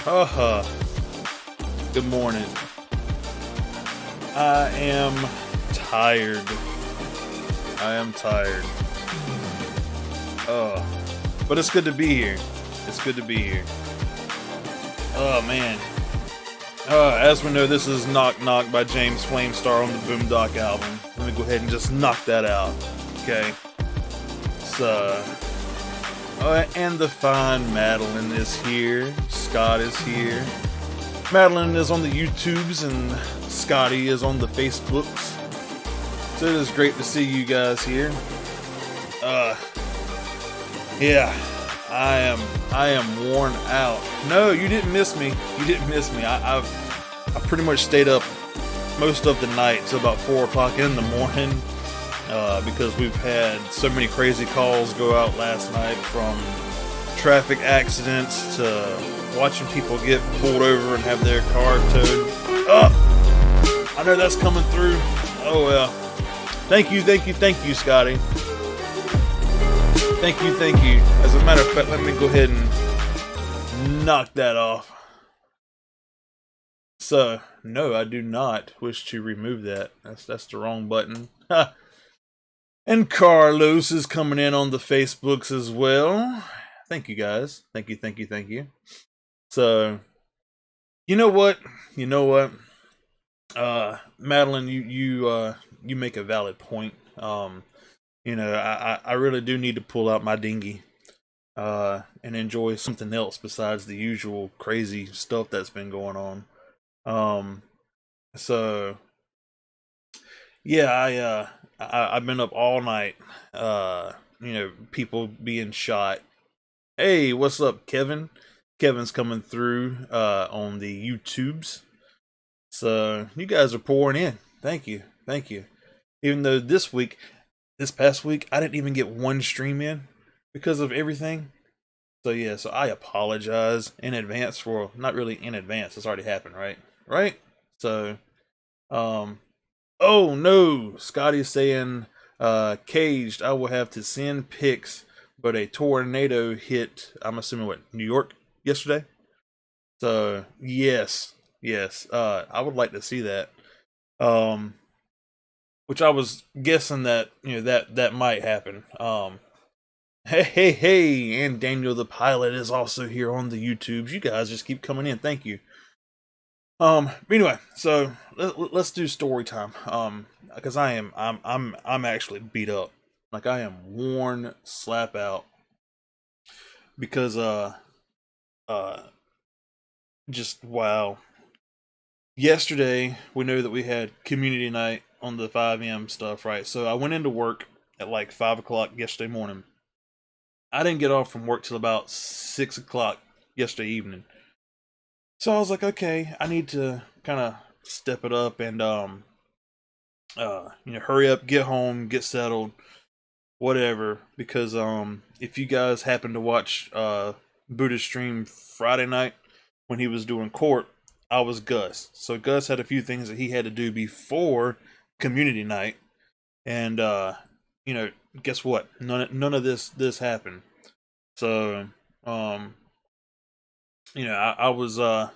Uh, good morning. I am tired. I am tired. But it's good to be here. It's good to be here. Oh man. As we know, this is Knock Knock by James Flamestar on the Boomdock album. Let me go ahead and just knock that out. Okay. So, and the fine Madeline is here. Scott is here. Madeline is on the YouTubes and Scotty is on the Facebooks. So it is great to see you guys here. Yeah, I am worn out. No, you didn't miss me. You didn't miss me. I pretty much stayed up most of the night till about 4 o'clock in the morning because we've had so many crazy calls go out last night, from traffic accidents to watching people get pulled over and have their car towed. I know that's coming through. Oh well. Thank you, Scotty. Thank you. As a matter of fact, let me go ahead and knock that off. So, no, I do not wish to remove that. That's the wrong button. And Carlos is coming in on the Facebooks as well. Thank you, guys. Thank you. So, you know what? Madeline, you make a valid point. I really do need to pull out my dinghy and enjoy something else besides the usual crazy stuff that's been going on. So yeah, I've been up all night. People being shot. Hey, what's up, Kevin? Kevin's coming through on the YouTubes. So you guys are pouring in. Thank you. Even though this past week, I didn't even get one stream in because of everything. So yeah, so I apologize in advance for, not really in advance, it's already happened, right? Right? So, oh no, Scotty's saying, caged, I will have to send pics, but a tornado hit, I'm assuming what, New York yesterday? So, yes, I would like to see that. Which I was guessing that that might happen. Hey, and Daniel the pilot is also here on the YouTubes. You guys just keep coming in. Thank you. But anyway, so let's do story time. Because I'm actually beat up. Like, I am worn slap out. Because just wow. Yesterday we know that we had community night on the 5 a.m. stuff, right? So I went into work at like 5 o'clock yesterday morning. I didn't get off from work till about 6 o'clock yesterday evening. So I was like, okay, I need to kind of step it up and hurry up, get home, get settled, whatever. Because if you guys happen to watch Buddha's stream Friday night when he was doing court, I was Gus. So Gus had a few things that he had to do before community night, and guess what? None of this happened. So I was I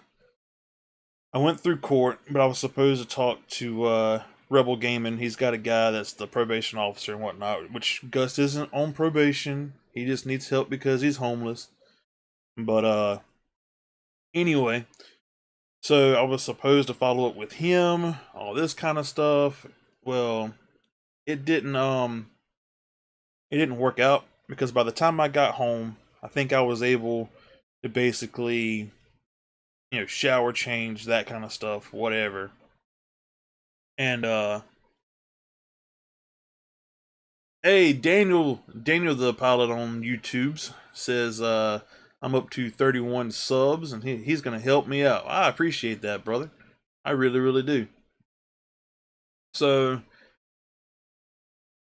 went through court, but I was supposed to talk to Rebel Gaming. He's got a guy that's the probation officer and whatnot, which Gus isn't on probation. He just needs help because he's homeless. But anyway, so I was supposed to follow up with him, all this kind of stuff. Well, it didn't work out, because by the time I got home, I think I was able to basically, shower, change, that kind of stuff, whatever. And hey, Daniel the pilot on YouTube's says I'm up to 31 subs, and he's gonna help me out. I appreciate that, brother. I really do. So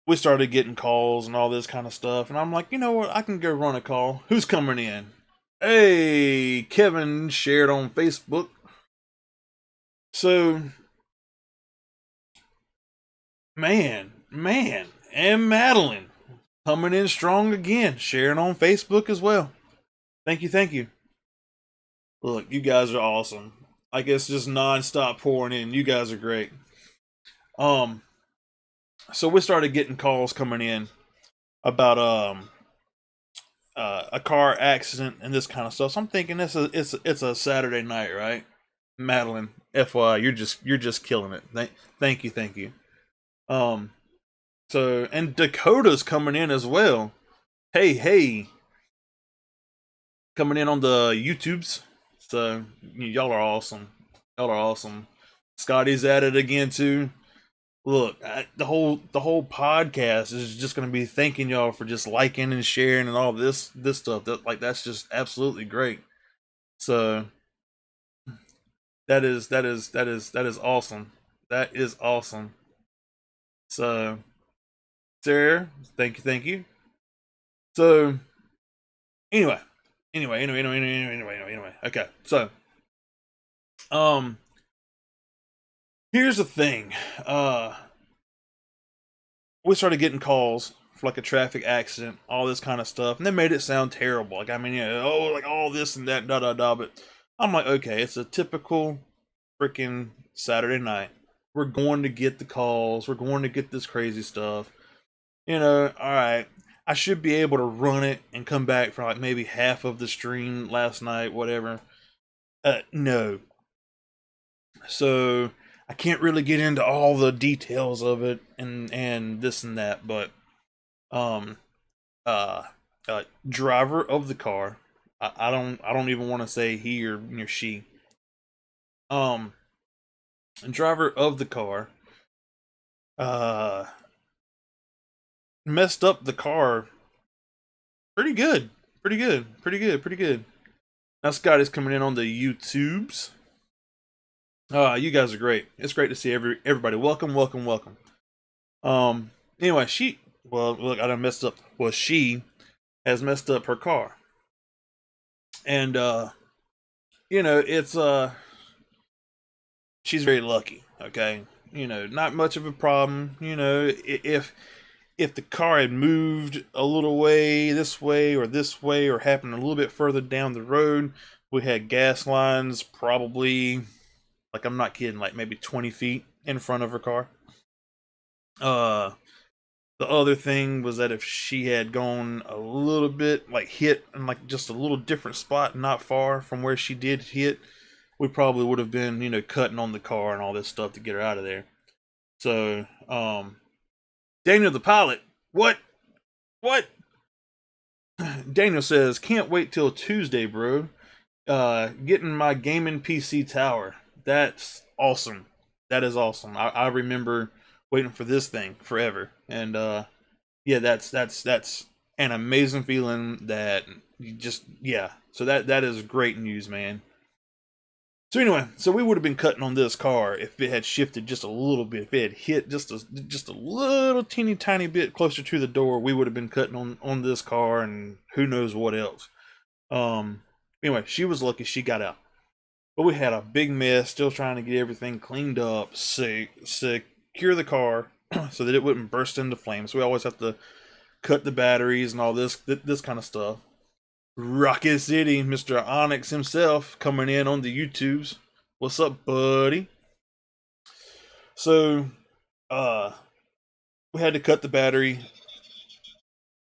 we started getting calls and all this kind of stuff, and I'm like, you know what, I can go run a call. Who's coming in? Hey, Kevin shared on Facebook. So, man, and Madeline coming in strong again, sharing on Facebook as well. Thank you. Look, you guys are awesome. I guess just nonstop pouring in. You guys are great. Um, so we started getting calls coming in about a car accident and this kind of stuff. So I'm thinking it's a Saturday night, right? Madeline, FYI, you're just killing it. Thank you. Um, so and Dakota's coming in as well. Hey, coming in on the YouTubes. So y'all are awesome. Y'all are awesome. Scotty's at it again too. Look, the whole podcast is just going to be thanking y'all for just liking and sharing and all this stuff. That's just absolutely great. So that is awesome. That is awesome. So Sarah, thank you. So anyway, anyway. Okay, so um, here's the thing. We started getting calls for like a traffic accident, all this kind of stuff, and they made it sound terrible. Like I mean, oh, like all this and that, da da da. But I'm like, okay, it's a typical freaking Saturday night. We're going to get the calls. We're going to get this crazy stuff. All right. I should be able to run it and come back for like maybe half of the stream last night, whatever. No. So I can't really get into all the details of it and this and that, but um uh, driver of the car. I don't even want to say he or she. Um, driver of the car. Uh, messed up the car. Pretty good. Pretty good. Now Scott is coming in on the YouTubes. You guys are great. It's great to see everybody. Welcome. Anyway, well, look, I done messed up. Well, she has messed up her car, and it's she's very lucky. Okay, not much of a problem. If the car had moved a little way this way, or happened a little bit further down the road, we had gas lines probably, like I'm not kidding, like maybe 20 feet in front of her car. Uh, the other thing was that if she had gone a little bit, like hit in like just a little different spot, not far from where she did hit, we probably would have been, cutting on the car and all this stuff to get her out of there. So, Daniel the pilot, what? What? Daniel says, can't wait till Tuesday, bro. Getting my gaming PC tower. That's awesome. That is awesome. I remember waiting for this thing forever. And yeah, that's an amazing feeling that you just yeah. So that is great news, man. So anyway, so we would have been cutting on this car if it had shifted just a little bit. If it had hit just a little teeny tiny bit closer to the door, we would have been cutting on this car and who knows what else. Anyway, she was lucky she got out. But we had a big mess, still trying to get everything cleaned up, secure the car so that it wouldn't burst into flames. So we always have to cut the batteries and all this kind of stuff. Rocket City, Mr. Onyx himself coming in on the YouTubes. What's up, buddy? So, uh, we had to cut the battery.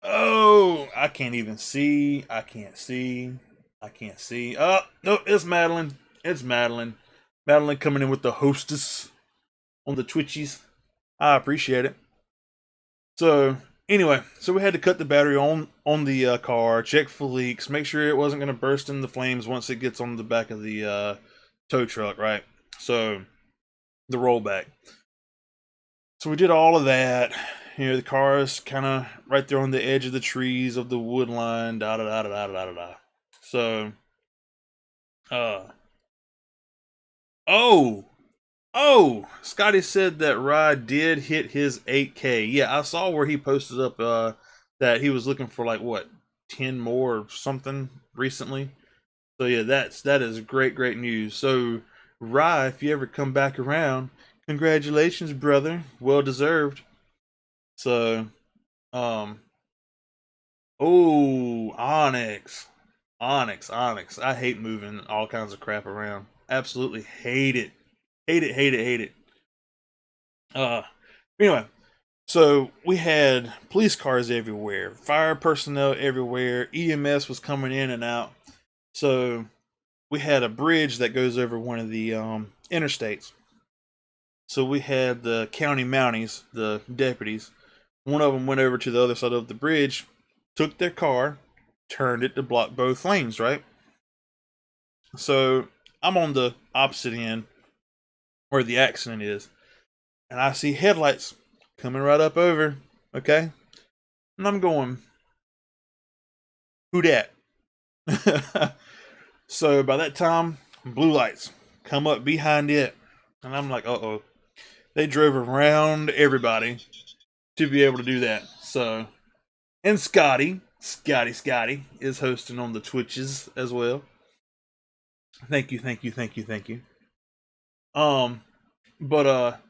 Oh, I can't even see. I can't see. Oh, no, it's Madeline. It's Madeline. Madeline coming in with the hostess on the Twitchies. I appreciate it. So, anyway, so we had to cut the battery on the car, check for leaks, make sure it wasn't going to burst into flames once it gets on the back of the tow truck, right? So the rollback. So we did all of that. The car is kind of right there on the edge of the trees of the wood line. Da da da da da da da. So, uh, oh, Scotty said that Rod did hit his 8K. Yeah, I saw where he posted up that he was looking for like what 10 more or something recently. So yeah, that is great news. So Rye, if you ever come back around, congratulations, brother. Well deserved. So, um, oh, Onyx. Onyx. I hate moving all kinds of crap around. Absolutely hate it. Hate it. Uh, anyway, so we had police cars everywhere, fire personnel everywhere, EMS was coming in and out. So we had a bridge that goes over one of the interstates. So we had the county mounties, the deputies. One of them went over to the other side of the bridge, took their car, turned it to block both lanes, right? So I'm on the opposite end where the accident is, and I see headlights coming right up over, okay? And I'm going, who dat? So by that time, blue lights come up behind it, and I'm like, uh-oh. They drove around everybody to be able to do that. So, and Scotty is hosting on the Twitches as well. Thank you. Um, but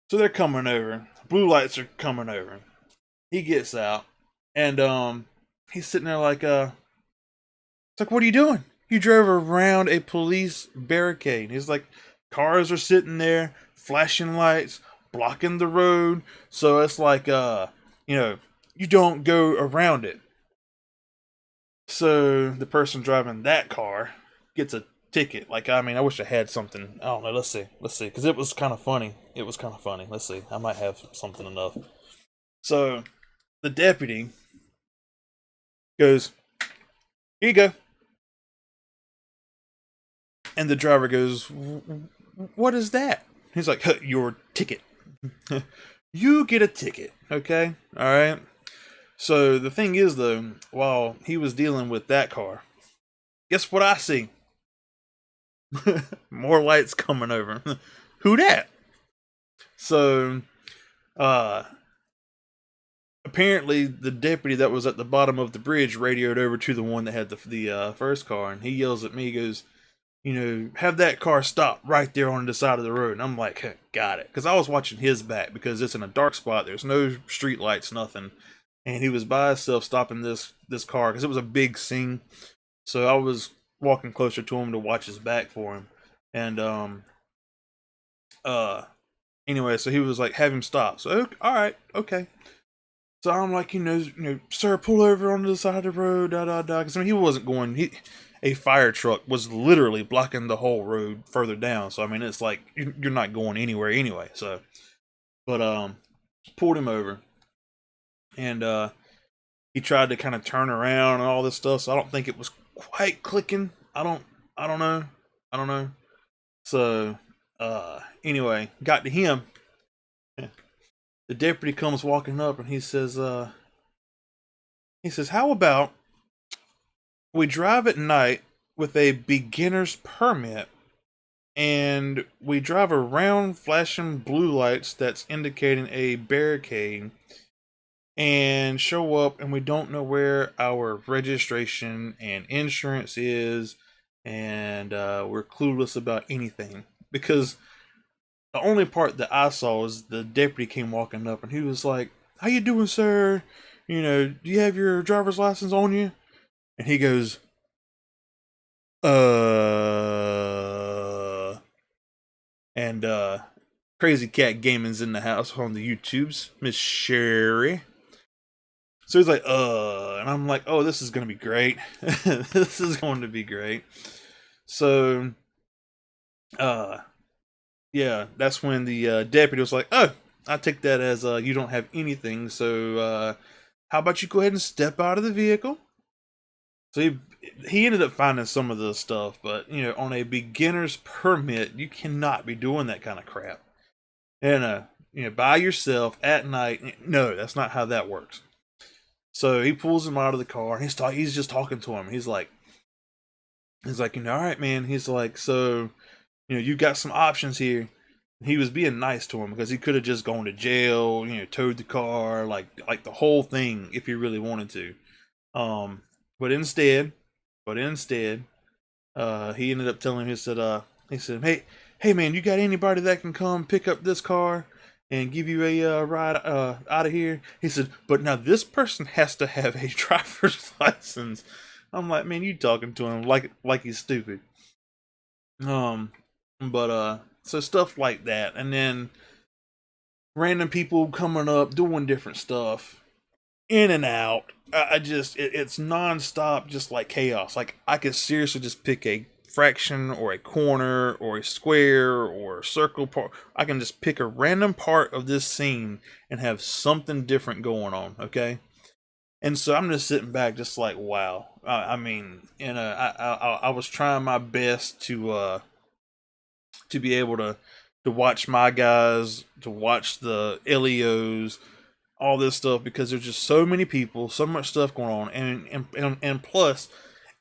so they're coming over. Blue lights are coming over. He gets out, and he's sitting there like, it's like, what are you doing? You drove around a police barricade. He's like, cars are sitting there, flashing lights, blocking the road. So it's like, you don't go around it. So the person driving that car gets a ticket. Like, I mean, I wish I had something. I don't know. Let's see. Because it was kind of funny. Let's see. I might have something enough. So the deputy goes, here you go. And the driver goes, what is that? He's like, your ticket. You get a ticket, okay? All right. So the thing is, though, while he was dealing with that car, guess what I see? More lights coming over. Who dat? So, apparently the deputy that was at the bottom of the bridge radioed over to the one that had the first car, and he yells at me, he goes, have that car stop right there on the side of the road. And I'm like, hey, got it. Because I was watching his back because it's in a dark spot. There's no street lights, nothing. And he was by himself stopping this car because it was a big scene. So I was walking closer to him to watch his back for him. And anyway, so he was like, have him stop. So all right, okay. So I'm like, sir, pull over on the side of the road, Because I mean, he wasn't going. A fire truck was literally blocking the whole road further down. So I mean, it's like you're not going anywhere anyway. So, but pulled him over, and he tried to kind of turn around and all this stuff. So I don't think it was quite clicking. I don't know. So anyway, got to him. The deputy comes walking up and he says, how about we drive at night with a beginner's permit and we drive around flashing blue lights that's indicating a barricade and show up and we don't know where our registration and insurance is and we're clueless about anything. Because the only part that I saw is the deputy came walking up and he was like, how you doing, sir? Do you have your driver's license on you? And he goes, and Crazy Cat Gaming's in the house on the YouTubes, Miss Sherry. So he's like, and I'm like, oh, this is gonna be great. This is going to be great. So, yeah, that's when the deputy was like, oh, I take that as you don't have anything, so how about you go ahead and step out of the vehicle? So he ended up finding some of the stuff, but on a beginner's permit, you cannot be doing that kind of crap. And by yourself at night, no, that's not how that works. So he pulls him out of the car and he's just talking to him. He's like, all right, man. He's like, so you've got some options here. He was being nice to him because he could have just gone to jail, towed the car, like the whole thing if he really wanted to. But instead, he ended up telling him, he said, hey man, you got anybody that can come pick up this car and give you a ride out of here? He said, but now this person has to have a driver's license. I'm like, man, you talking to him like he's stupid. Um, but so stuff like that, and then random people coming up doing different stuff, in and out. I just it's nonstop, just like chaos. Like I could seriously just pick a fraction or a corner or a square or a circle part. I can just pick a random part of this scene and have something different going on. Okay, and so I'm just sitting back, just like wow. I mean, I was trying my best to be able to watch my guys, to watch the LEOs, all this stuff, because there's just so many people, so much stuff going on, and plus,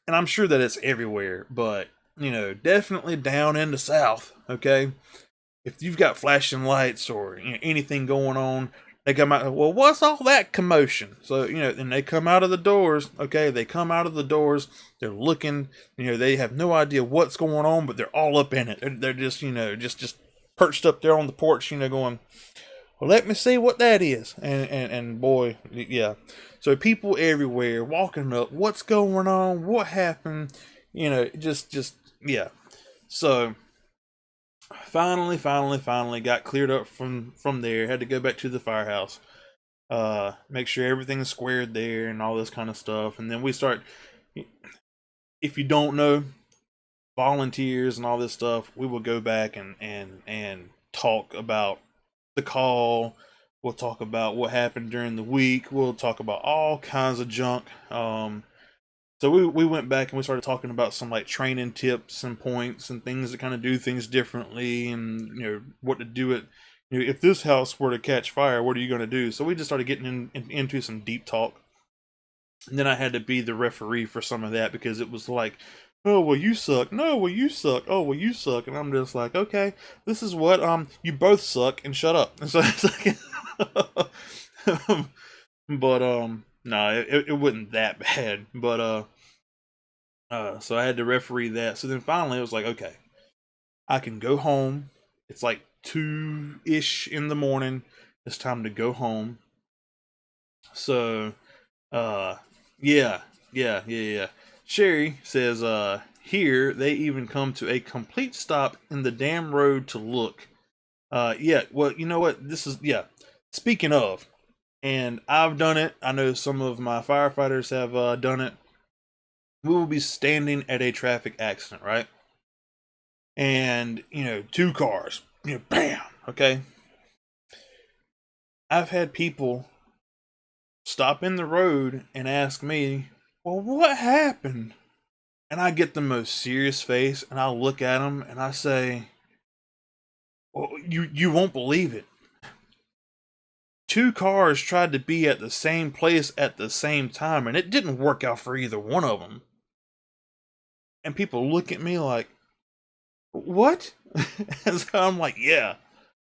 and I'm sure that it's everywhere, but definitely down in the South. Okay, if you've got flashing lights or anything going on, they come out. Well, what's all that commotion? So and they come out of the doors. Okay, they come out of the doors. They're looking. They have no idea what's going on, but they're all up in it. They're just just perched up there on the porch. Going, well, let me see what that is. And boy, yeah. So people everywhere walking up. What's going on? What happened? Just yeah. So finally got cleared up from there. Had to go back to the firehouse, make sure everything's squared there and all this kind of stuff. And then we start, if you don't know, volunteers and all this stuff, we will go back and talk about the call. We'll talk about what happened during the week. We'll talk about all kinds of junk. So we went back and we started talking about some like training tips and points and things to kind of do things differently, and what to do it. If this house were to catch fire, what are you going to do? So we just started getting into some deep talk. And then I had to be the referee for some of that, because it was like, oh well, you suck. No, well you suck. Oh well, you suck. And I'm just like, okay, this is what you both suck and shut up. And so it's like, but no, it wasn't that bad. But so I had to referee that. So then finally it was like, okay, I can go home. It's like 2-ish in the morning. It's time to go home. So yeah, yeah. Sherry says, here they even come to a complete stop in the damn road to look. Yeah, well, you know what? This is, yeah. Speaking of, and I've done it. I know some of my firefighters have done it. We will be standing at a traffic accident, right? And, two cars, bam, okay? I've had people stop in the road and ask me, well, what happened? And I get the most serious face, and I look at them and I say, well, you won't believe it. Two cars tried to be at the same place at the same time, and it didn't work out for either one of them. And people look at me like, what? And so I'm like, yeah.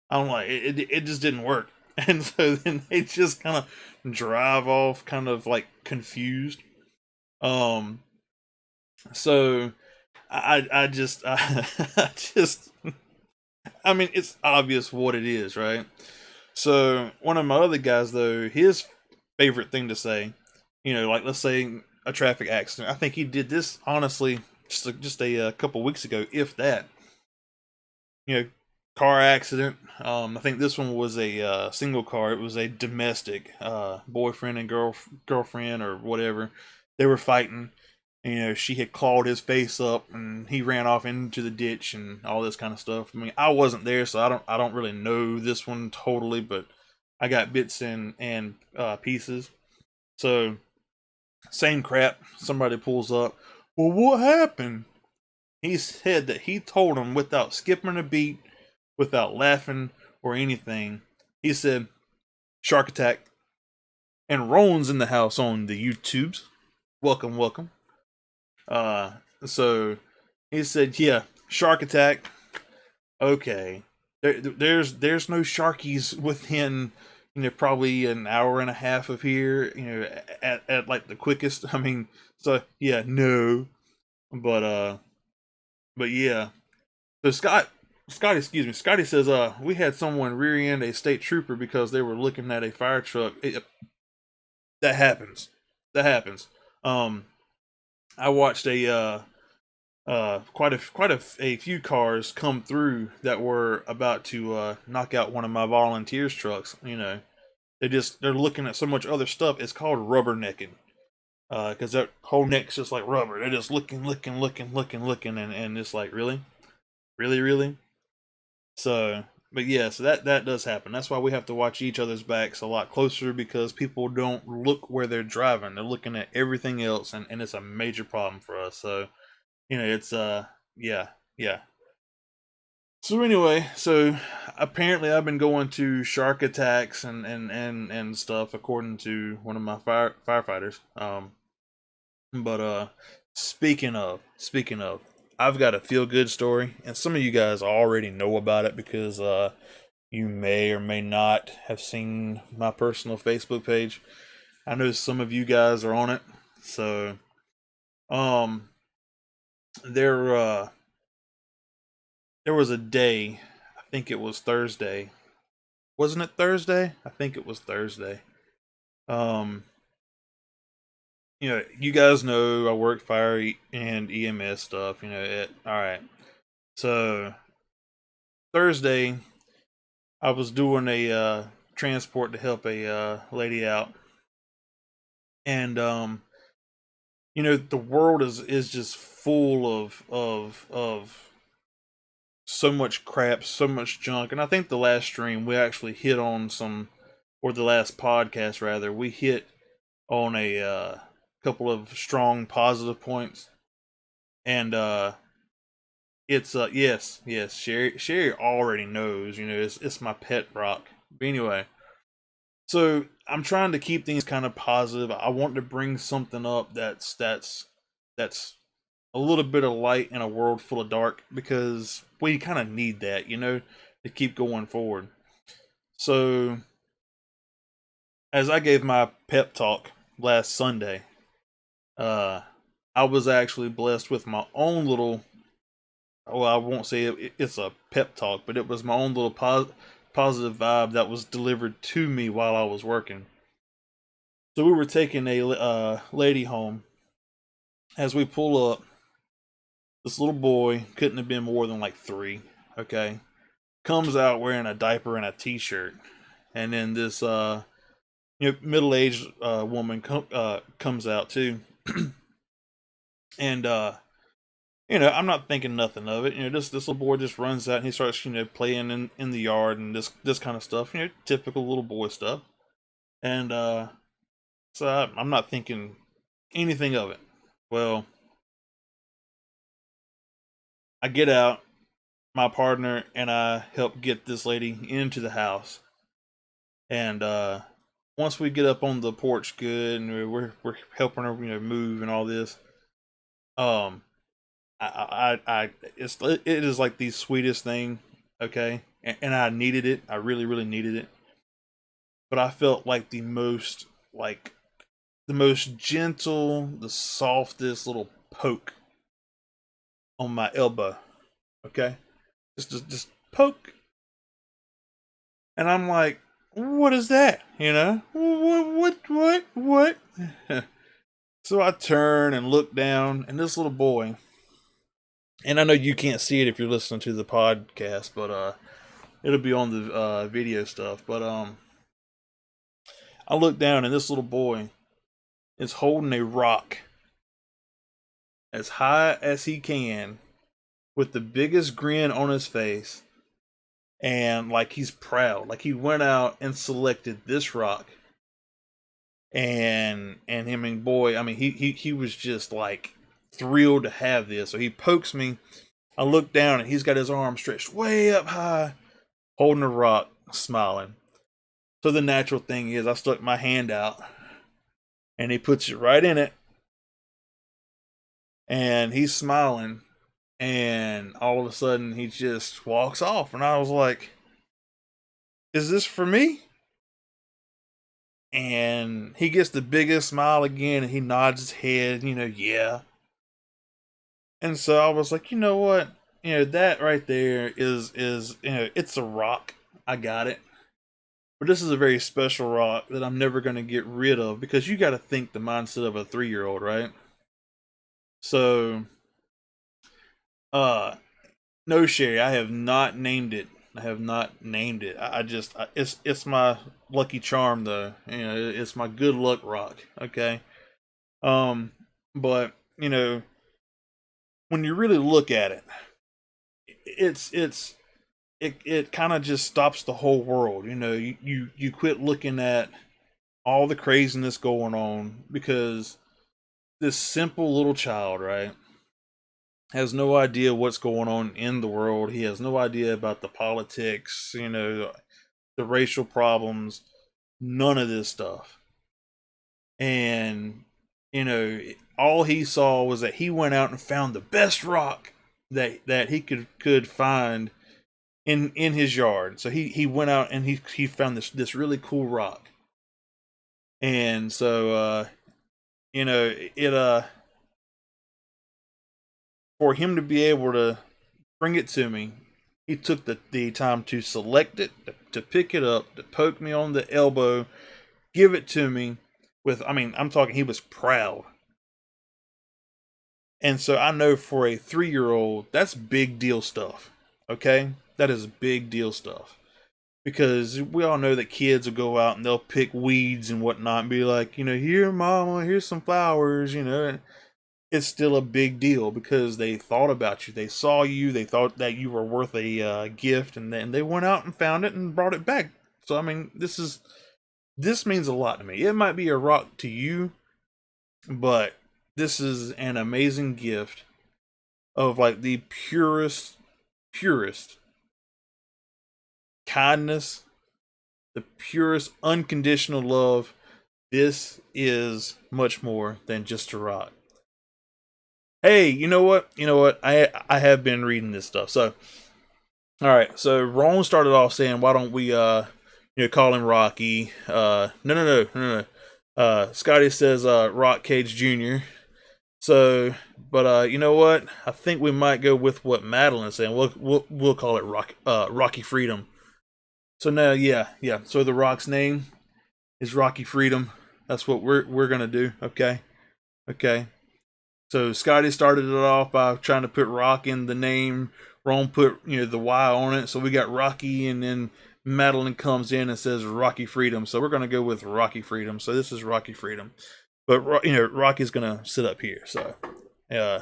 I'm like, it just didn't work. And so then they just kind of drive off, kind of like confused. Um, so I just, I just, I mean, it's obvious what it is, right? So one of my other guys, though, his favorite thing to say, like let's say a traffic accident. I think he did this honestly just a couple weeks ago, if that. Car accident. I think this one was a single car. It was a domestic boyfriend and girlfriend or whatever. They were fighting. She had clawed his face up, and he ran off into the ditch and all this kind of stuff. I mean, I wasn't there, so I don't really know this one totally, but I got bits and pieces. So same crap. Somebody pulls up. Well, what happened? He said that he told him without skipping a beat, without laughing or anything. He said, "Shark attack." And Rowan's in the house on the YouTubes. Welcome, welcome. So he said, "Yeah, shark attack." Okay, there's no sharkies within probably an hour and a half of here. At like the quickest. I mean, so yeah, no, but but yeah. So excuse me, Scotty says, we had someone rear end a state trooper because they were looking at a fire truck. That happens. That happens. Um, I watched a few cars come through that were about to knock out one of my volunteers trucks. They're looking at so much other stuff. It's called rubbernecking, because that whole neck's just like rubber. They're just looking, and it's like, really, really, really. So, but yeah, so that does happen. That's why we have to watch each other's backs a lot closer, because people don't look where they're driving. They're looking at everything else, and it's a major problem for us. So, it's yeah, yeah. So anyway, so apparently I've been going to shark attacks and stuff, according to one of my firefighters. But speaking of, I've got a feel good story, and some of you guys already know about it, because you may or may not have seen my personal Facebook page. I know some of you guys are on it. So um there there was a day, I think it was Thursday. Wasn't it Thursday? I think it was Thursday. Um you guys know I work fire and EMS stuff, all right. So Thursday, I was doing a transport to help a lady out, and the world is just full of so much crap, so much junk. And I think the last stream we actually hit on some, or the last podcast rather, we hit on a couple of strong positive points. And it's yes, Sherry already knows. It's my pet rock. But anyway, so I'm trying to keep things kind of positive. I want to bring something up that's a little bit of light in a world full of dark, because we kind of need that, to keep going forward. So, as I gave my pep talk last Sunday, uh, I was actually blessed with my own little. Well, I won't say it's a pep talk, but it was my own little positive vibe that was delivered to me while I was working. So we were taking a lady home. As we pull up, this little boy, couldn't have been more than like 3. Okay, comes out wearing a diaper and a t-shirt, and then this middle-aged woman comes out too. And I'm not thinking nothing of it. This little boy just runs out and he starts playing in the yard and this kind of stuff. Typical little boy stuff. And so I'm not thinking anything of it. Well, I get out, my partner and I help get this lady into the house. And once we get up on the porch good, and we're helping her move and all this, um I it is like the sweetest thing. Okay, and I needed it. I really, really needed it. But I felt like the most gentle, the softest little poke on my elbow. Okay, just poke, and I'm like, what is that? What? So I turn and look down, and this little boy, and I know you can't see it if you're listening to the podcast, but it'll be on the video stuff. But I look down, and this little boy is holding a rock as high as he can, with the biggest grin on his face, and like he's proud, like he went out and selected this rock. And him, and boy, I mean, he was just like thrilled to have this. So he pokes me. I look down, and he's got his arm stretched way up high, holding a rock, smiling. So the natural thing is, I stuck my hand out, and he puts it right in it, and he's smiling, and all of a sudden he just walks off, and I was like, "Is this for me?" And he gets the biggest smile again, and he nods his head, yeah. And so I was like, you know what, that right there is it's a rock. I got it. But this is a very special rock that I'm never going to get rid of, because you got to think the mindset of a 3-year-old, right? So, uh, no, Sherry, I have not named it. I have not named it. I just it's my lucky charm though. You know, it's my good luck rock. Okay. Um, but you know, when you really look at it, it's it kind of just stops the whole world. You know, you quit looking at all the craziness going on because this simple little child, right, has no idea what's going on in the world. He has no idea about the politics, you know, the racial problems, none of this stuff. And, you know, all he saw was that he went out and found the best rock that he could find in his yard. So he went out and he found this really cool rock. And so you know, it for him to be able to bring it to me, he took the time to select it, to pick it up, to poke me on the elbow, give it to me with, I mean, I'm talking, he was proud. And so I know for a 3-year old, that's big deal stuff. Okay? That is big deal stuff. Because we all know that kids will go out and they'll pick weeds and whatnot and be like, you know, here, mama, here's some flowers, you know. It's still a big deal because they thought about you. They saw you. They thought that you were worth a gift, and then they went out and found it and brought it back. So I mean, this means a lot to me. It might be a rock to you, but this is an amazing gift of like the purest kindness, the purest unconditional love. This is much more than just a rock. Hey, you know what? You know what? I have been reading this stuff. So, all right. So Rome started off saying, "Why don't we you know, call him Rocky?" No. Scotty says Rock Cage Jr. So, but you know what? I think we might go with what Madeline's saying. We'll call it Rocky Freedom. So now, yeah. So the Rock's name is Rocky Freedom. That's what we're gonna do. Okay, okay. So Scotty started it off by trying to put Rock in the name. Ron put, you know, the Y on it. So we got Rocky, and then Madeline comes in and says Rocky Freedom. So we're gonna go with Rocky Freedom. So this is Rocky Freedom. But you know, Rocky's gonna sit up here. So, uh,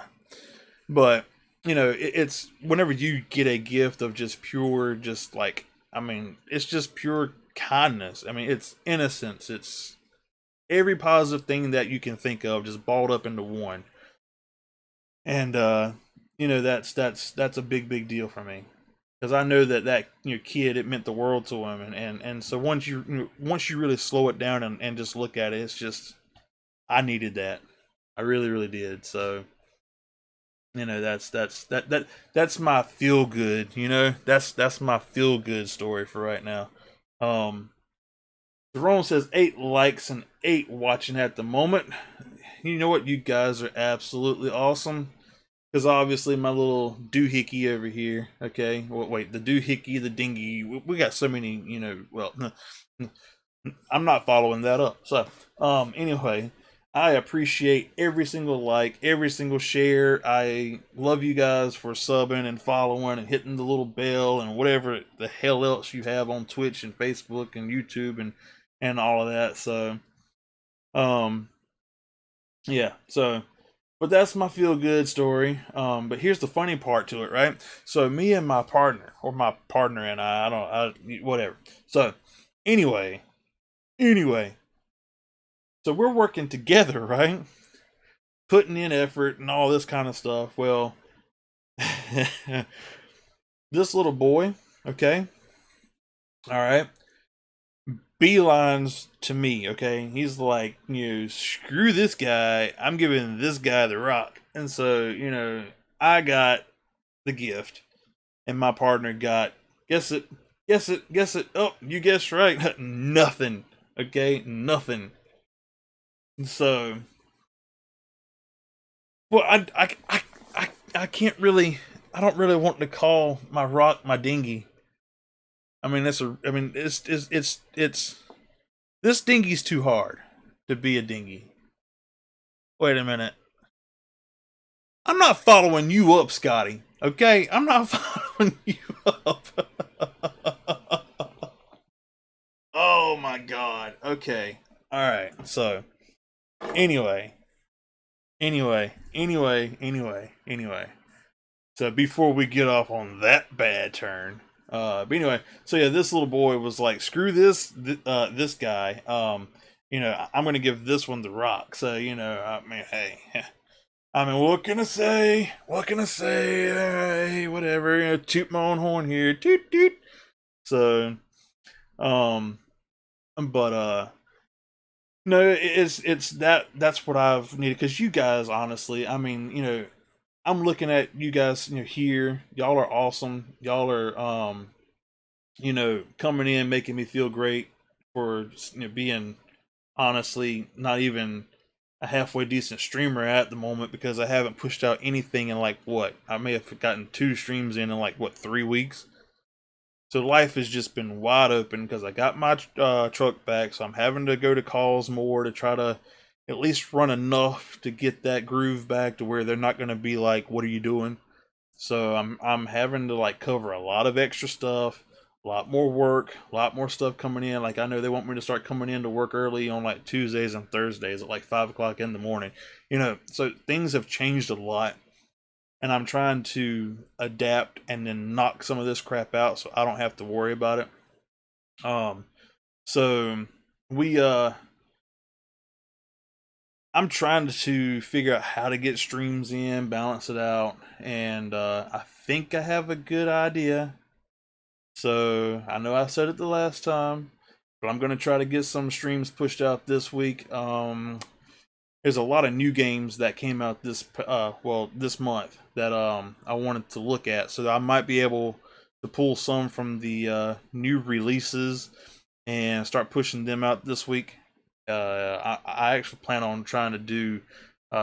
but you know, it's whenever you get a gift of just pure, just like, I mean, it's just pure kindness. I mean, it's innocence. It's every positive thing that you can think of just balled up into one. And you know, that's a big deal for me because I know that you know, kid, it meant the world to him. And so once you really slow it down and just look at it, it's just, I needed that. I really did. So you know, that's my feel good. You know, that's my feel good story for right now. Um, Jerome says 8 likes and 8 watching at the moment. You know what? You guys are absolutely awesome. Because obviously my little doohickey over here, okay? Well, wait, the doohickey, the dinghy, we got so many, you know, well, I'm not following that up. So, anyway, I appreciate every single like, every single share. I love you guys for subbing and following and hitting the little bell and whatever the hell else you have on Twitch and Facebook and YouTube and all of that. So, um, yeah, so but that's my feel good story. But here's the funny part to it, right? So me and my partner, or my partner and whatever. So anyway, so we're working together, right? Putting in effort and all this kind of stuff. Well, this little boy, okay, all right, beelines to me, okay. He's like, you know, screw this guy. I'm giving this guy the rock, and so you know, I got the gift and my partner got, guess it. Oh, you guessed right. Nothing. Okay, nothing. So, well, I can't really. I don't really want to call my rock my dinghy. I mean, it's this dinghy's too hard to be a dinghy. Wait a minute. I'm not following you up, Scotty. Okay, I'm not following you up. Oh my god. Okay. All right. So anyway, anyway. So before we get off on that bad turn, but anyway, so yeah, this little boy was like, "Screw this guy. I'm gonna give this one the rock." So I mean, hey, I mean, what can I say? What can I say? Hey, whatever. Toot my own horn here. Toot toot. So, um, but no, that's what I've needed because you guys, honestly, I mean, I'm looking at you guys, here. Y'all are awesome. Y'all are, coming in, making me feel great for being honestly not even a halfway decent streamer at the moment because I haven't pushed out anything in like what I may have gotten 2 streams in like what 3 weeks. So life has just been wide open because I got my truck back, so I'm having to go to calls more to try to at least run enough to get that groove back to where they're not going to be like, "What are you doing?" So I'm having to like cover a lot of extra stuff, a lot more work, a lot more stuff coming in. Like I know they want me to start coming in to work early on like Tuesdays and Thursdays at like 5 o'clock in the morning. So things have changed a lot, and I'm trying to adapt and then knock some of this crap out so I don't have to worry about it. Um, so we I'm trying to figure out how to get streams in, balance it out, and I think I have a good idea. So I know I said it the last time, but I'm gonna try to get some streams pushed out this week. There's a lot of new games that came out this month that I wanted to look at, so I might be able to pull some from the new releases and start pushing them out this week. I actually plan on trying to do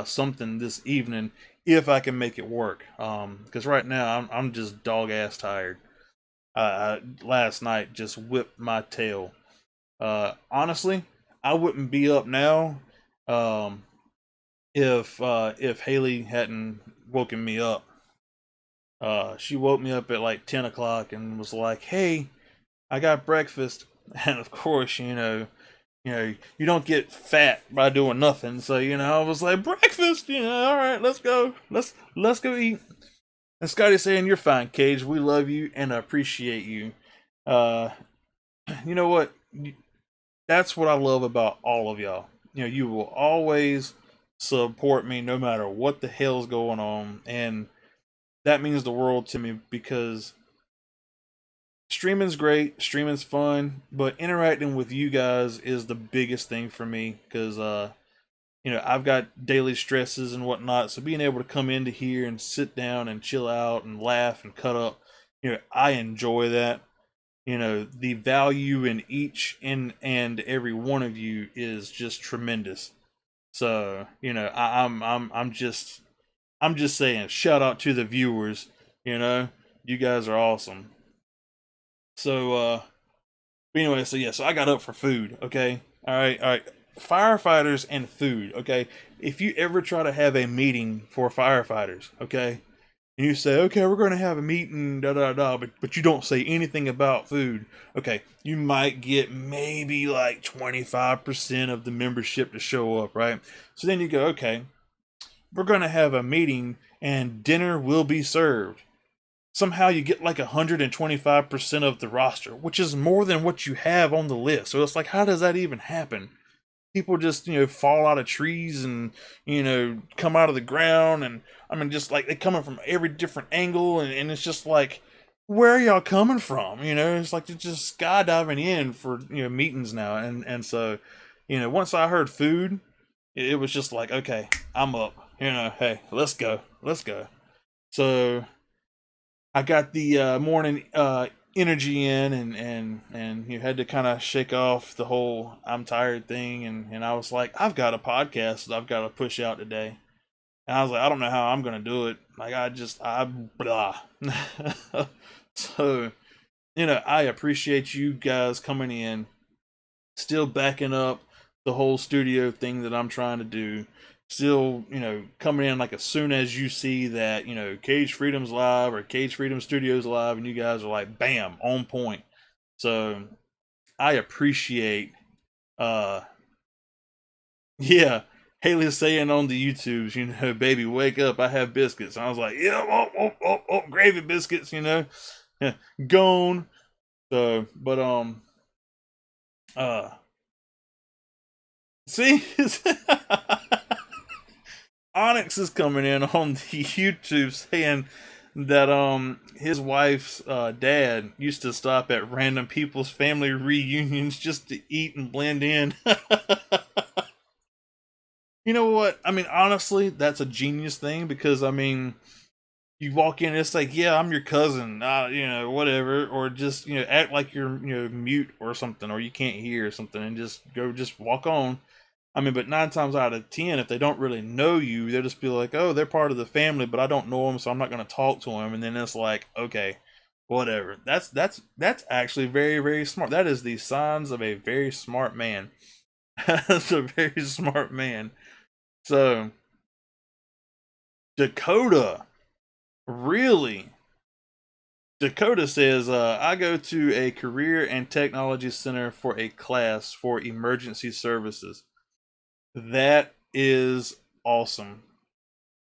something this evening if I can make it work. Because right now I'm just dog ass tired. Last night just whipped my tail. Honestly, I wouldn't be up now um, if Haley hadn't woken me up. She woke me up at like 10 o'clock and was like, "Hey, I got breakfast." And of course, you don't get fat by doing nothing. So I was like, "Breakfast, all right, let's go, let's go eat." And Scotty saying, "You're fine, Cage. We love you and appreciate you." Uh, you know what? That's what I love about all of y'all. You will always support me no matter what the hell's going on, and that means the world to me because streaming's great, streaming's fun, but interacting with you guys is the biggest thing for me because I've got daily stresses and whatnot, so being able to come into here and sit down and chill out and laugh and cut up, I enjoy that. The value in each and every one of you is just tremendous. So I'm just saying, shout out to the viewers. You guys are awesome. So but anyway, so yeah, so I got up for food. Okay, all right. Firefighters and food. Okay, if you ever try to have a meeting for firefighters, okay, and you say, okay, we're going to have a meeting, da da da, but you don't say anything about food, okay, you might get maybe like 25% of the membership to show up, right? So then you go, okay, we're going to have a meeting and dinner will be served. Somehow you get like 125% of the roster, which is more than what you have on the list. So it's like, how does that even happen? People just fall out of trees and come out of the ground, and I mean just like they coming from every different angle, and it's just like, where are y'all coming from? It's like they're just skydiving in for meetings now, and so once I heard food, it was just like, okay, I'm up. Hey, let's go. So I got the morning energy in, and you had to kind of shake off the whole I'm tired thing, and I was like, I've got a podcast that I've got to push out today, and I was like, I don't know how I'm gonna do it. Like I blah. So I appreciate you guys coming in, still backing up the whole studio thing that I'm trying to do. still, coming in like as soon as you see that, Cage Freedom's live or Cage Freedom Studios live, and you guys are like, bam, on point. So I appreciate, uh, yeah, Haley saying on the YouTubes, baby, wake up, I have biscuits. And I was like, yeah, gravy biscuits, yeah, gone. So, but, uh, see, Onyx is coming in on the YouTube saying that his wife's dad used to stop at random people's family reunions just to eat and blend in. You know what? I mean, honestly, that's a genius thing because I mean, you walk in and it's like, yeah, I'm your cousin, whatever, or just act like you're mute or something, or you can't hear or something, and just walk on. I mean, but 9 times out of 10, if they don't really know you, they'll just be like, "Oh, they're part of the family, but I don't know them, so I'm not going to talk to them." And then it's like, okay, whatever. That's actually very very smart. That is the signs of a very smart man. That's a very smart man. So Dakota, really? Dakota says, I go to a career and technology center for a class for emergency services. That is awesome.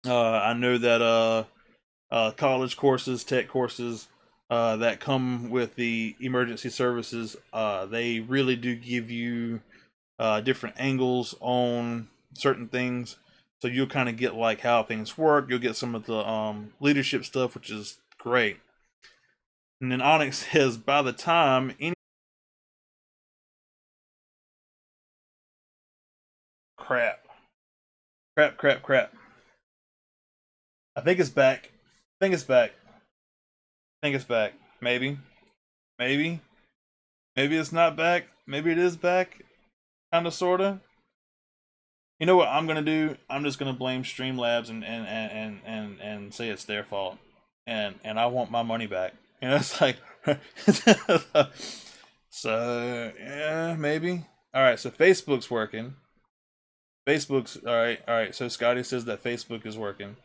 I know that college courses, tech courses that come with the emergency services, they really do give you different angles on certain things. So you'll kind of get like how things work. You'll get some of the leadership stuff, which is great. And then Onyx says, by the time any crap, crap. I think it's back. I think it's back. I think it's back. Maybe, maybe it's not back. Maybe it is back. Kind of, sorta. You know what I'm gonna do? I'm just gonna blame Streamlabs and say it's their fault, and I want my money back. It's like, so yeah, maybe. All right, so Facebook's working. Facebook's all right. All right, so Scotty says that Facebook is working.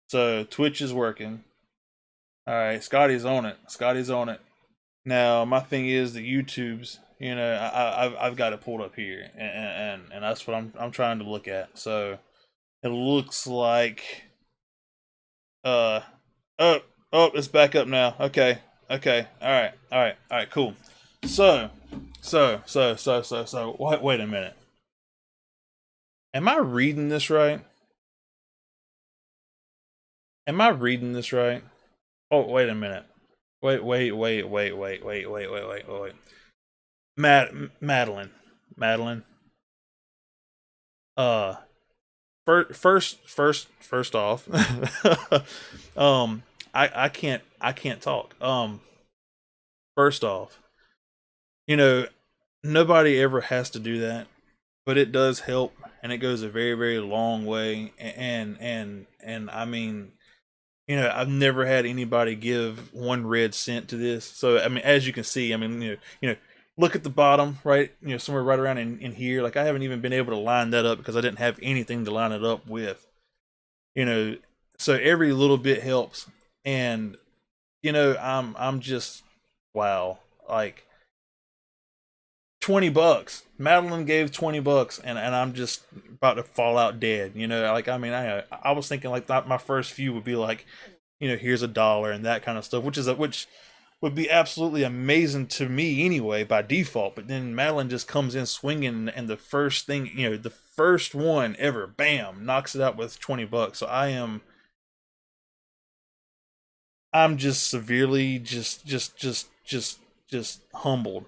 So Twitch is working. All right, Scotty's on it. Scotty's on it. Now my thing is the YouTubes. I've got it pulled up here, and that's what I'm trying to look at. So it looks like uh oh it's back up now. Okay, all right, cool. So wait a minute. Am I reading this right? Am I reading this right? Oh, wait a minute. Wait. Madeline. Uh, first off, um, I can't talk. First off, you know, nobody ever has to do that, but it does help, and it goes a very very long way. And I mean, I've never had anybody give 1 red cent to this. So I mean, as you can see, I mean, look at the bottom, right? Somewhere right around in here. Like I haven't even been able to line that up because I didn't have anything to line it up with. You know, so every little bit helps. And I'm just wow. Like $20. Madeline gave $20, and I'm just about to fall out dead. Like I mean, I was thinking like my first few would be like, here's $1 and that kind of stuff, which would be absolutely amazing to me anyway by default. But then Madeline just comes in swinging, and the first thing, the first one ever, bam, knocks it out with $20. So I'm just severely just humbled.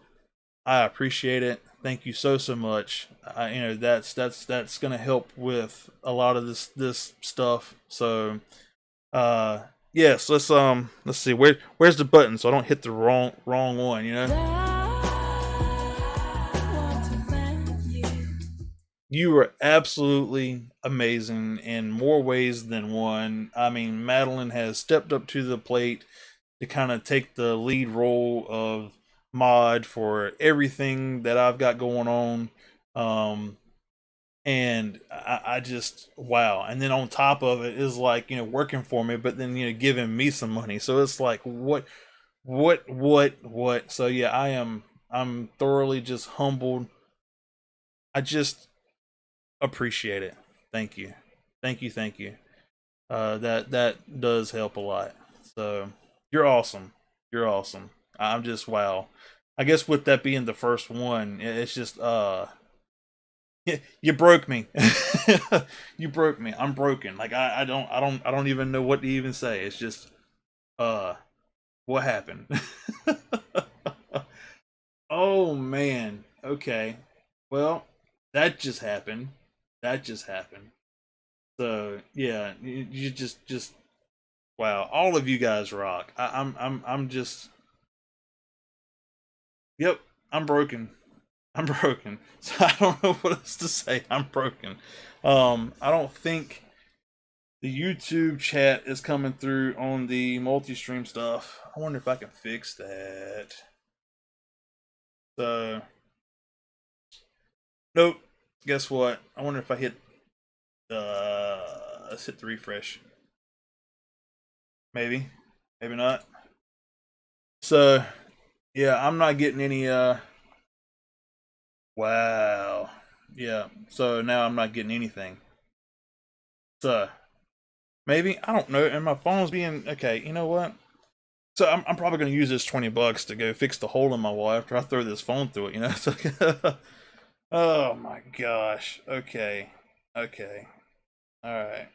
I appreciate it. Thank you so much. That's gonna help with a lot of this stuff. So yes, let's see where's the button so I don't hit the wrong one. You were absolutely amazing in more ways than one. I mean, Madeline has stepped up to the plate to kind of take the lead role of mod for everything that I've got going on. Um, And I just wow. And then on top of it is like, working for me, but then giving me some money. So it's like what? So yeah, I'm thoroughly just humbled. I just appreciate it. Thank you. Thank you. That does help a lot. So you're awesome. You're awesome. I'm just wow. I guess with that being the first one, it's just you broke me. You broke me. I'm broken. Like I don't even know what to even say. It's just uh what happened? Oh man. Okay. Well, that just happened. That just happened. So yeah, you just wow. All of you guys rock. I'm just yep. I'm broken. I'm broken. So I don't know what else to say. I'm broken. I don't think the YouTube chat is coming through on the multi-stream stuff. I wonder if I can fix that. So nope. Guess what? I wonder if I hit let's hit the refresh. Maybe. Maybe not. So yeah, I'm not getting any wow. Yeah. So now I'm not getting anything. So maybe I don't know. And my phone's being okay. You know what? So I'm probably going to use this $20 to go fix the hole in my wall after I throw this phone through it. It's like, oh my gosh. Okay. Okay. All right.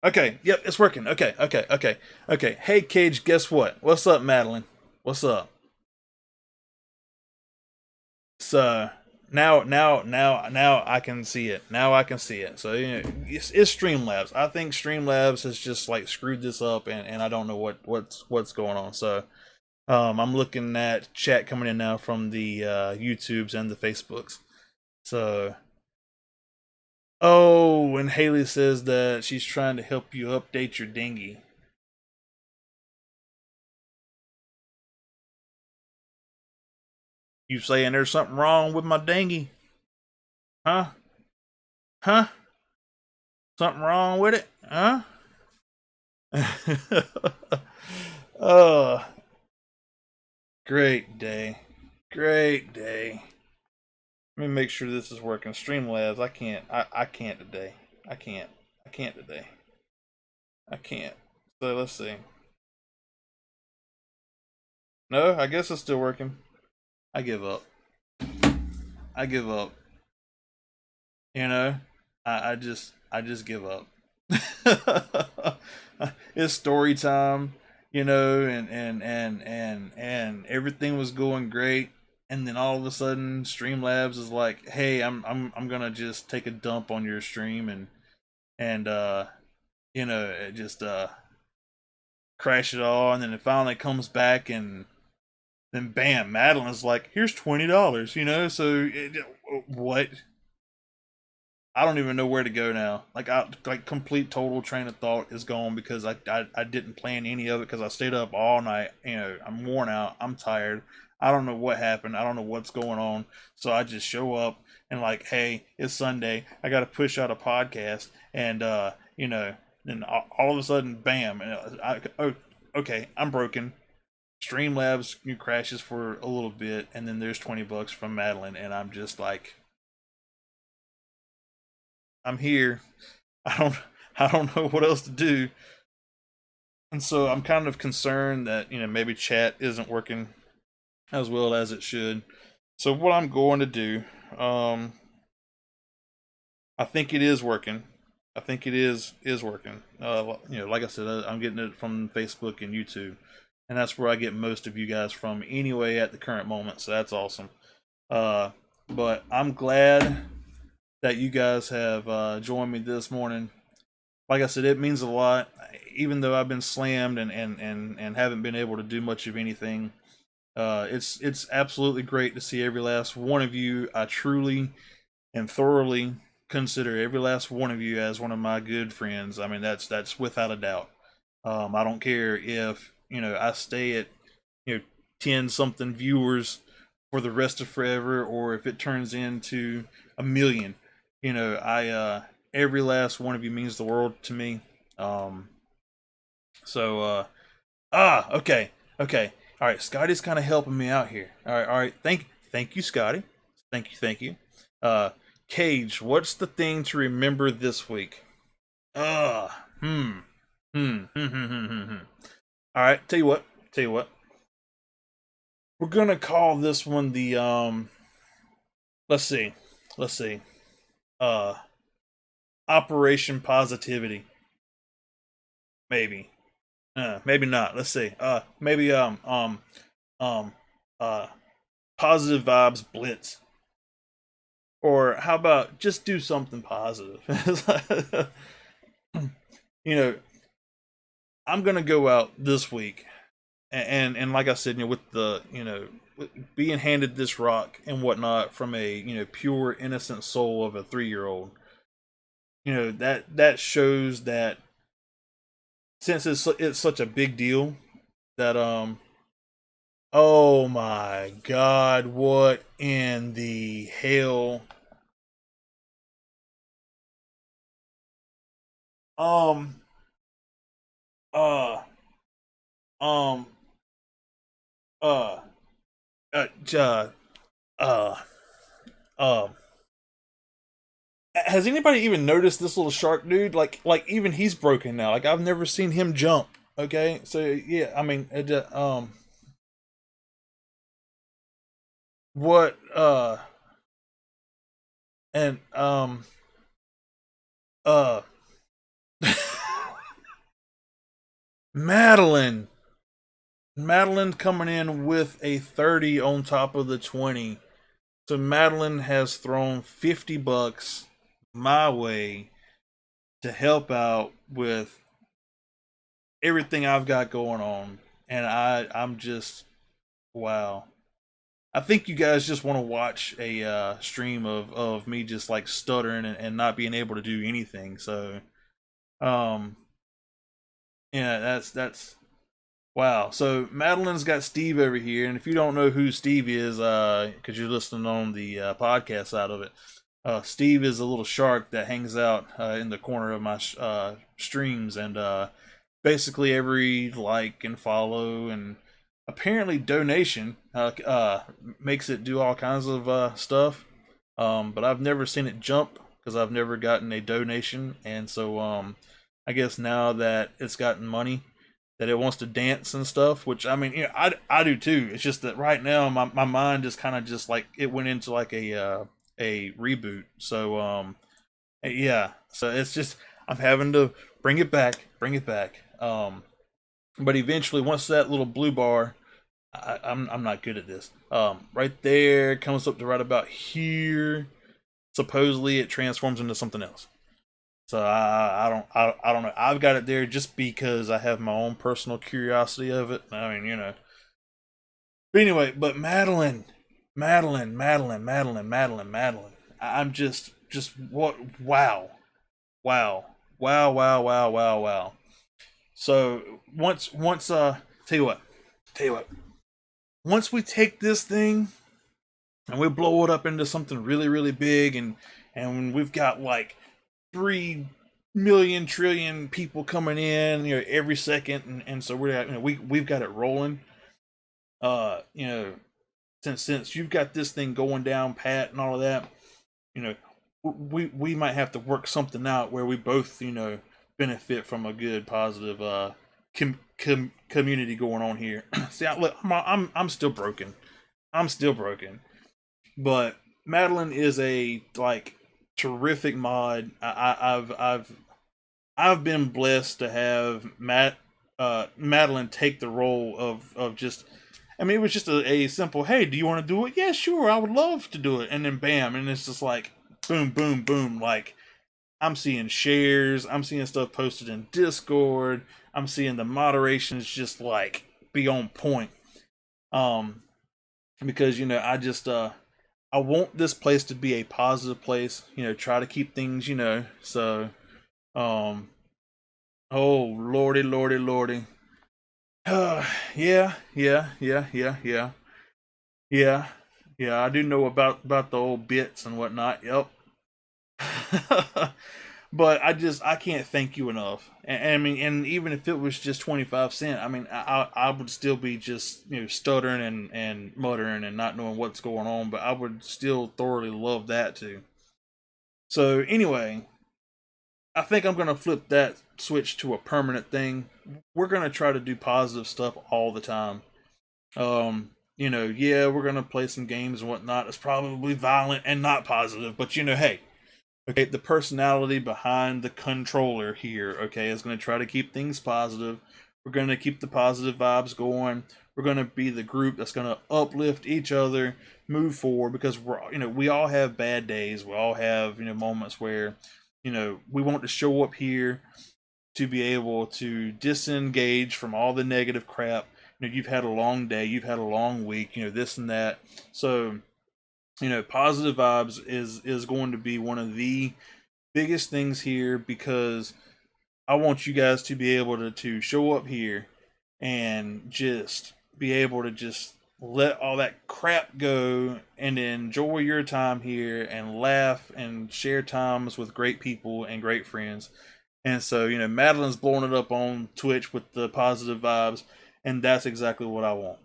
Okay. Yep, it's working. Okay. Okay. Okay. Okay. Hey, Cage. Guess what? What's up, Madeline? What's up? So now I can see it. Now I can see it. So it's Streamlabs. I think Streamlabs has just like screwed this up, and I don't know what's going on. So I'm looking at chat coming in now from the YouTubes and the Facebooks. So oh, and Haley says that she's trying to help you update your dinghy. You saying there's something wrong with my dinghy? Huh? Huh? Something wrong with it? Huh? Oh, great day. Great day. Let me make sure this is working. Streamlabs, I can't today. I can't. I can't today. I can't. So let's see. No, I guess it's still working. I give up. I give up. You know? I just give up. It's story time, and everything was going great, and then all of a sudden Streamlabs is like, "Hey, I'm gonna just take a dump on your stream and it just crash it all, and then it finally comes back, and then bam, Madeline is like, "Here's $20," So what? I don't even know where to go now. Like complete total train of thought is gone because I didn't plan any of it because I stayed up all night. I'm worn out. I'm tired. I don't know what happened. I don't know what's going on. So I just show up and like, hey, it's Sunday. I got to push out a podcast, and then all of a sudden, bam! Oh, okay, I'm broken. Streamlabs crashes for a little bit, and then there's $20 from Madeline, and I'm just like, I'm here. I don't I don't know what else to do. And so I'm kind of concerned that, maybe chat isn't working as well as it should. So what I'm going to do, um I think it is working. I think it is working. Like I said, I'm getting it from Facebook and YouTube. And that's where I get most of you guys from anyway at the current moment. So that's awesome. Uh but I'm glad that you guys have joined me this morning. Like I said, it means a lot. Even though I've been slammed and haven't been able to do much of anything, it's absolutely great to see every last one of you. I truly and thoroughly consider every last one of you as one of my good friends. I mean, that's without a doubt. I don't care if I stay at 10 something viewers for the rest of forever, or if it turns into a million. I every last one of you means the world to me. Um, so okay, okay, all right. Scotty's kind of helping me out here. All right. Thank you, Scotty. Thank you. Uh, Cage, what's the thing to remember this week? Uh, hmm, hmm. All right, tell you what. We're gonna call this one the Let's see, let's see. Uh, Operation Positivity. Maybe. Maybe not. Let's see. Maybe um, uh, Positive Vibes Blitz. Or how about just do something positive? you know, I'm gonna go out this week, and like I said, with the being handed this rock and whatnot from a pure innocent soul of a 3-year old, that shows that since it's such a big deal that oh my god, what in the hell? Um uh um uh uh uh uh um has anybody even noticed this little shark dude? Like even he's broken now. Like I've never seen him jump. Okay, so yeah, I mean, what and uh Madeline, Madeline coming in with a 30 on top of the 20. So Madeline has thrown $50 my way to help out with everything I've got going on, and I'm just wow. I think you guys just want to watch a stream of me just like stuttering and not being able to do anything. So um yeah, that's wow. So Madeline's got Steve over here, and if you don't know who Steve is, because you're listening on the podcast side of it, Steve is a little shark that hangs out in the corner of my streams, and basically every like and follow and apparently donation makes it do all kinds of stuff. But I've never seen it jump because I've never gotten a donation, and so I guess now that it's gotten money, that it wants to dance and stuff, which I mean, I do too. It's just that right now my mind is kind of just like it went into like a reboot. So yeah, so it's just I'm having to bring it back. But eventually, once that little blue bar, I'm not good at this. Right there comes up to right about here. Supposedly, it transforms into something else. So I don't know. I've got it there just because I have my own personal curiosity of it. I mean, But anyway, but Madeline. I'm just what? Wow, wow, wow. So tell you what, tell you what. Once we take this thing and we blow it up into something really big, and we've got like 3 million trillion people coming in, every second, and so we've got it rolling. Uh, you know, since you've got this thing going down pat and all of that, you know, we might have to work something out where we both benefit from a good positive community going on here. See, look, I'm still broken. I'm still broken. But Madeline is a like terrific mod. I've been blessed to have Madeline take the role of just. I mean, it was just a simple, hey, do you want to do it? Yeah, sure, I would love to do it. And then bam, and it's just like boom, boom, boom. Like I'm seeing shares, I'm seeing stuff posted in Discord, I'm seeing the moderations just like be on point. Um, because I just I want this place to be a positive place. Try to keep things. So um, oh lordy. Yeah. Yeah, I do know about the old bits and whatnot. Yep. But I can't thank you enough. And I mean, and even if it was just 25 cents, I mean, I would still be just stuttering and muttering and not knowing what's going on. But I would still thoroughly love that too. So anyway, I think I'm gonna flip that switch to a permanent thing. We're gonna try to do positive stuff all the time. Yeah, we're gonna play some games and whatnot. It's probably violent and not positive, but hey, okay, the personality behind the controller here, okay, is going to try to keep things positive. We're going to keep the positive vibes going. We're going to be the group that's going to uplift each other, move forward, because we all have bad days. We all have, moments where, we want to show up here to be able to disengage from all the negative crap. You've had a long day, you've had a long week, this and that. So, positive vibes is going to be one of the biggest things here, because I want you guys to be able to show up here and just be able to just let all that crap go and enjoy your time here and laugh and share times with great people and great friends. And so, Madeline's blowing it up on Twitch with the positive vibes, and that's exactly what I want.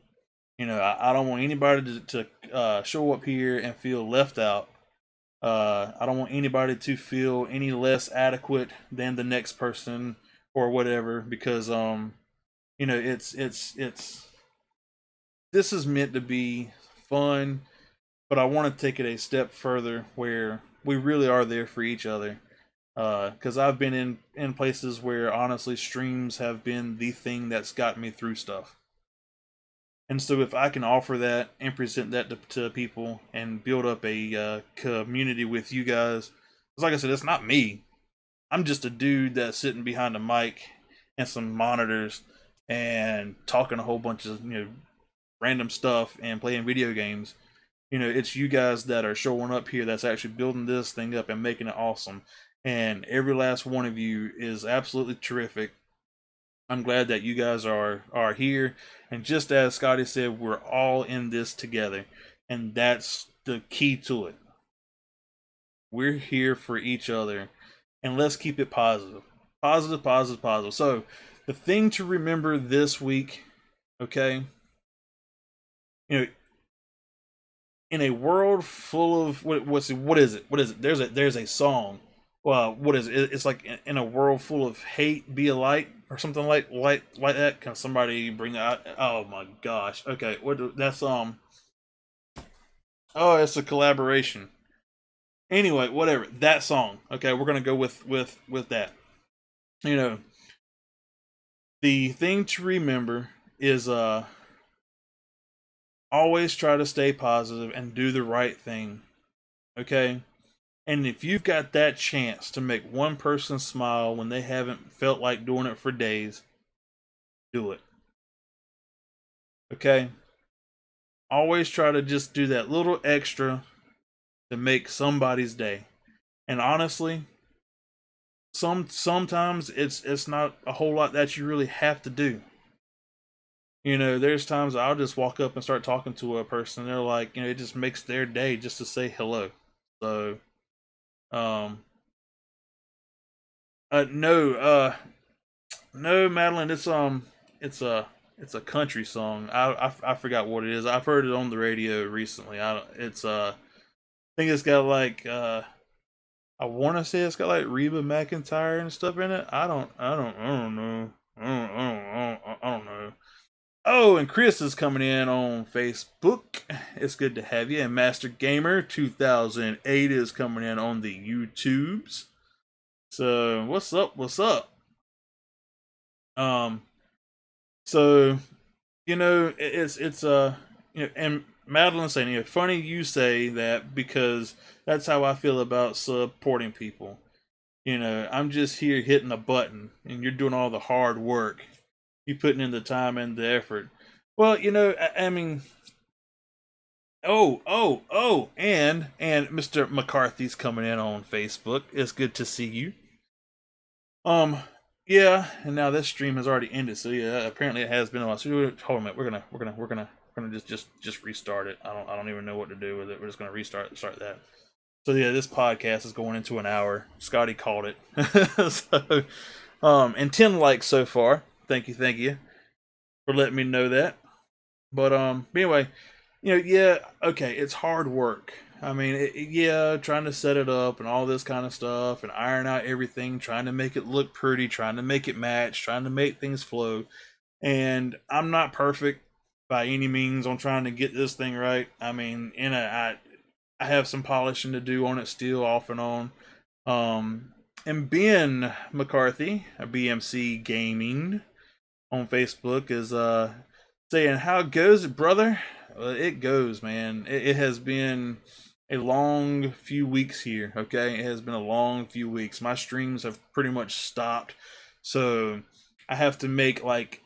I don't want anybody to show up here and feel left out. I don't want anybody to feel any less adequate than the next person or whatever, because it's this is meant to be fun, but I want to take it a step further where we really are there for each other. Because I've been in places where honestly streams have been the thing that's gotten me through stuff. And so if I can offer that and present that to people and build up a community with you guys, because like I said, it's not me. I'm just a dude that's sitting behind a mic and some monitors and talking a whole bunch of random stuff and playing video games. It's you guys that are showing up here that's actually building this thing up and making it awesome. And every last one of you is absolutely terrific. I'm glad that you guys are here, and just as Scotty said, we're all in this together, and that's the key to it. We're here for each other, and let's keep it positive, positive, positive, positive. So, the thing to remember this week, okay, you know, in a world full of what is it? What is it? There's a song. Well, what is it? It's like in a world full of hate, be a light or something like that. Can somebody bring out? Oh my gosh. Okay, that's Oh, it's a collaboration. Anyway, whatever that song. Okay, we're gonna go with that. You know, the thing to remember is always try to stay positive and do the right thing. Okay, and if you've got that chance to make one person smile when they haven't felt like doing it for days, do it. Okay? Always try to just do that little extra to make somebody's day. And honestly, sometimes it's not a whole lot that you really have to do. There's times I'll just walk up and start talking to a person. They're like, it just makes their day just to say hello. So, um, no, no, Madeline, it's a country song. I forgot what it is. I've heard it on the radio recently. I don't, it's I think it's got like I want to say it's got like Reba McEntire and stuff in it. I don't know. I don't know. Oh, and Chris is coming in on Facebook. It's good to have you. And Master Gamer 2008 is coming in on the YouTubes. So what's up? What's up? Um, so and Madeline saying, funny you say that, because that's how I feel about supporting people. I'm just here hitting a button and you're doing all the hard work. You putting in the time and the effort. Well, I mean, and Mr. McCarthy's coming in on Facebook. It's good to see you. Um, yeah, and now this stream has already ended, so yeah, apparently it has been a while. So hold on a minute, we're gonna We're gonna just restart it. I don't even know what to do with it. We're just gonna start that. So yeah, this podcast is going into an hour. Scotty called it. So and 10 likes so far. Thank you for letting me know that. But anyway, yeah, okay, it's hard work. I mean, yeah, trying to set it up and all this kind of stuff and iron out everything, trying to make it look pretty, trying to make it match, trying to make things flow. And I'm not perfect by any means on trying to get this thing right. I mean, I have some polishing to do on it still, off and on. And Ben McCarthy, a BMC Gaming on Facebook, is saying, "How goes it, brother?" It goes, man. It has been a long few weeks here. Okay, it has been a long few weeks. My streams have pretty much stopped, so I have to make like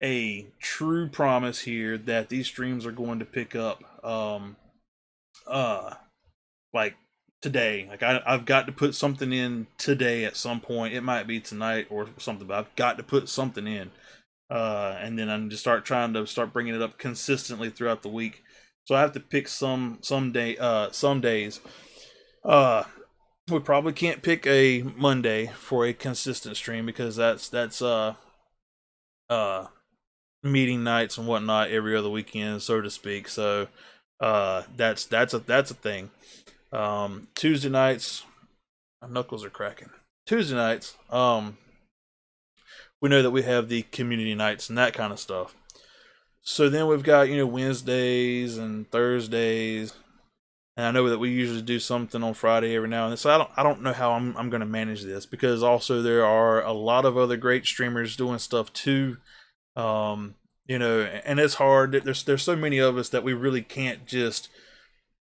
a true promise here that these streams are going to pick up. Uh, like today. Like I've got to put something in today at some point. It might be tonight or something, but I've got to put something in. And then I'm just trying to start bringing it up consistently throughout the week. So I have to pick some days. Uh, we probably can't pick a Monday for a consistent stream because that's uh meeting nights and whatnot every other weekend, so to speak. So that's a thing. Tuesday nights, my knuckles are cracking. Tuesday nights, we know that we have the community nights and that kind of stuff. So then we've got Wednesdays and Thursdays, and I know that we usually do something on Friday every now and then. So I don't know how I'm going to manage this because also there are a lot of other great streamers doing stuff too. And it's hard. There's so many of us that we really can't just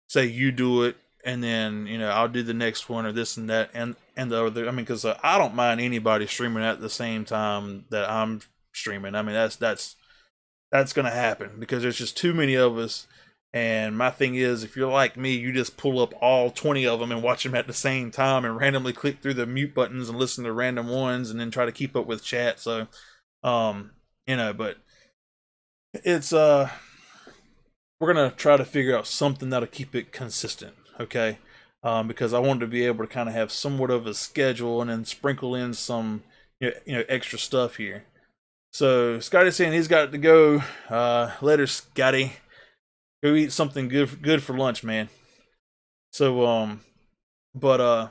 say you do it and then I'll do the next one or this and that and the other. I mean, because I don't mind anybody streaming at the same time that I'm streaming. I mean, that's gonna happen because there's just too many of us. And my thing is, if you're like me, you just pull up all 20 of them and watch them at the same time and randomly click through the mute buttons and listen to random ones and then try to keep up with chat. So, but it's we're gonna try to figure out something that'll keep it consistent, okay? Because I wanted to be able to kind of have somewhat of a schedule and then sprinkle in some extra stuff here. So Scotty's saying he's got to go. Later, Scotty. Go eat something good for lunch, man. So but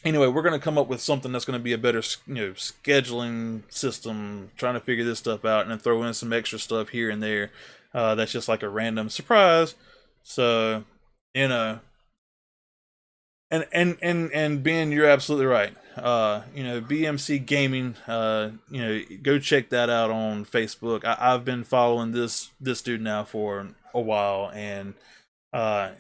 anyway, we're gonna come up with something that's gonna be a better scheduling system, trying to figure this stuff out, and then throw in some extra stuff here and there. That's just like a random surprise. So, and Ben, you're absolutely right. BMC Gaming. Go check that out on Facebook. I've been following this dude now for a while, and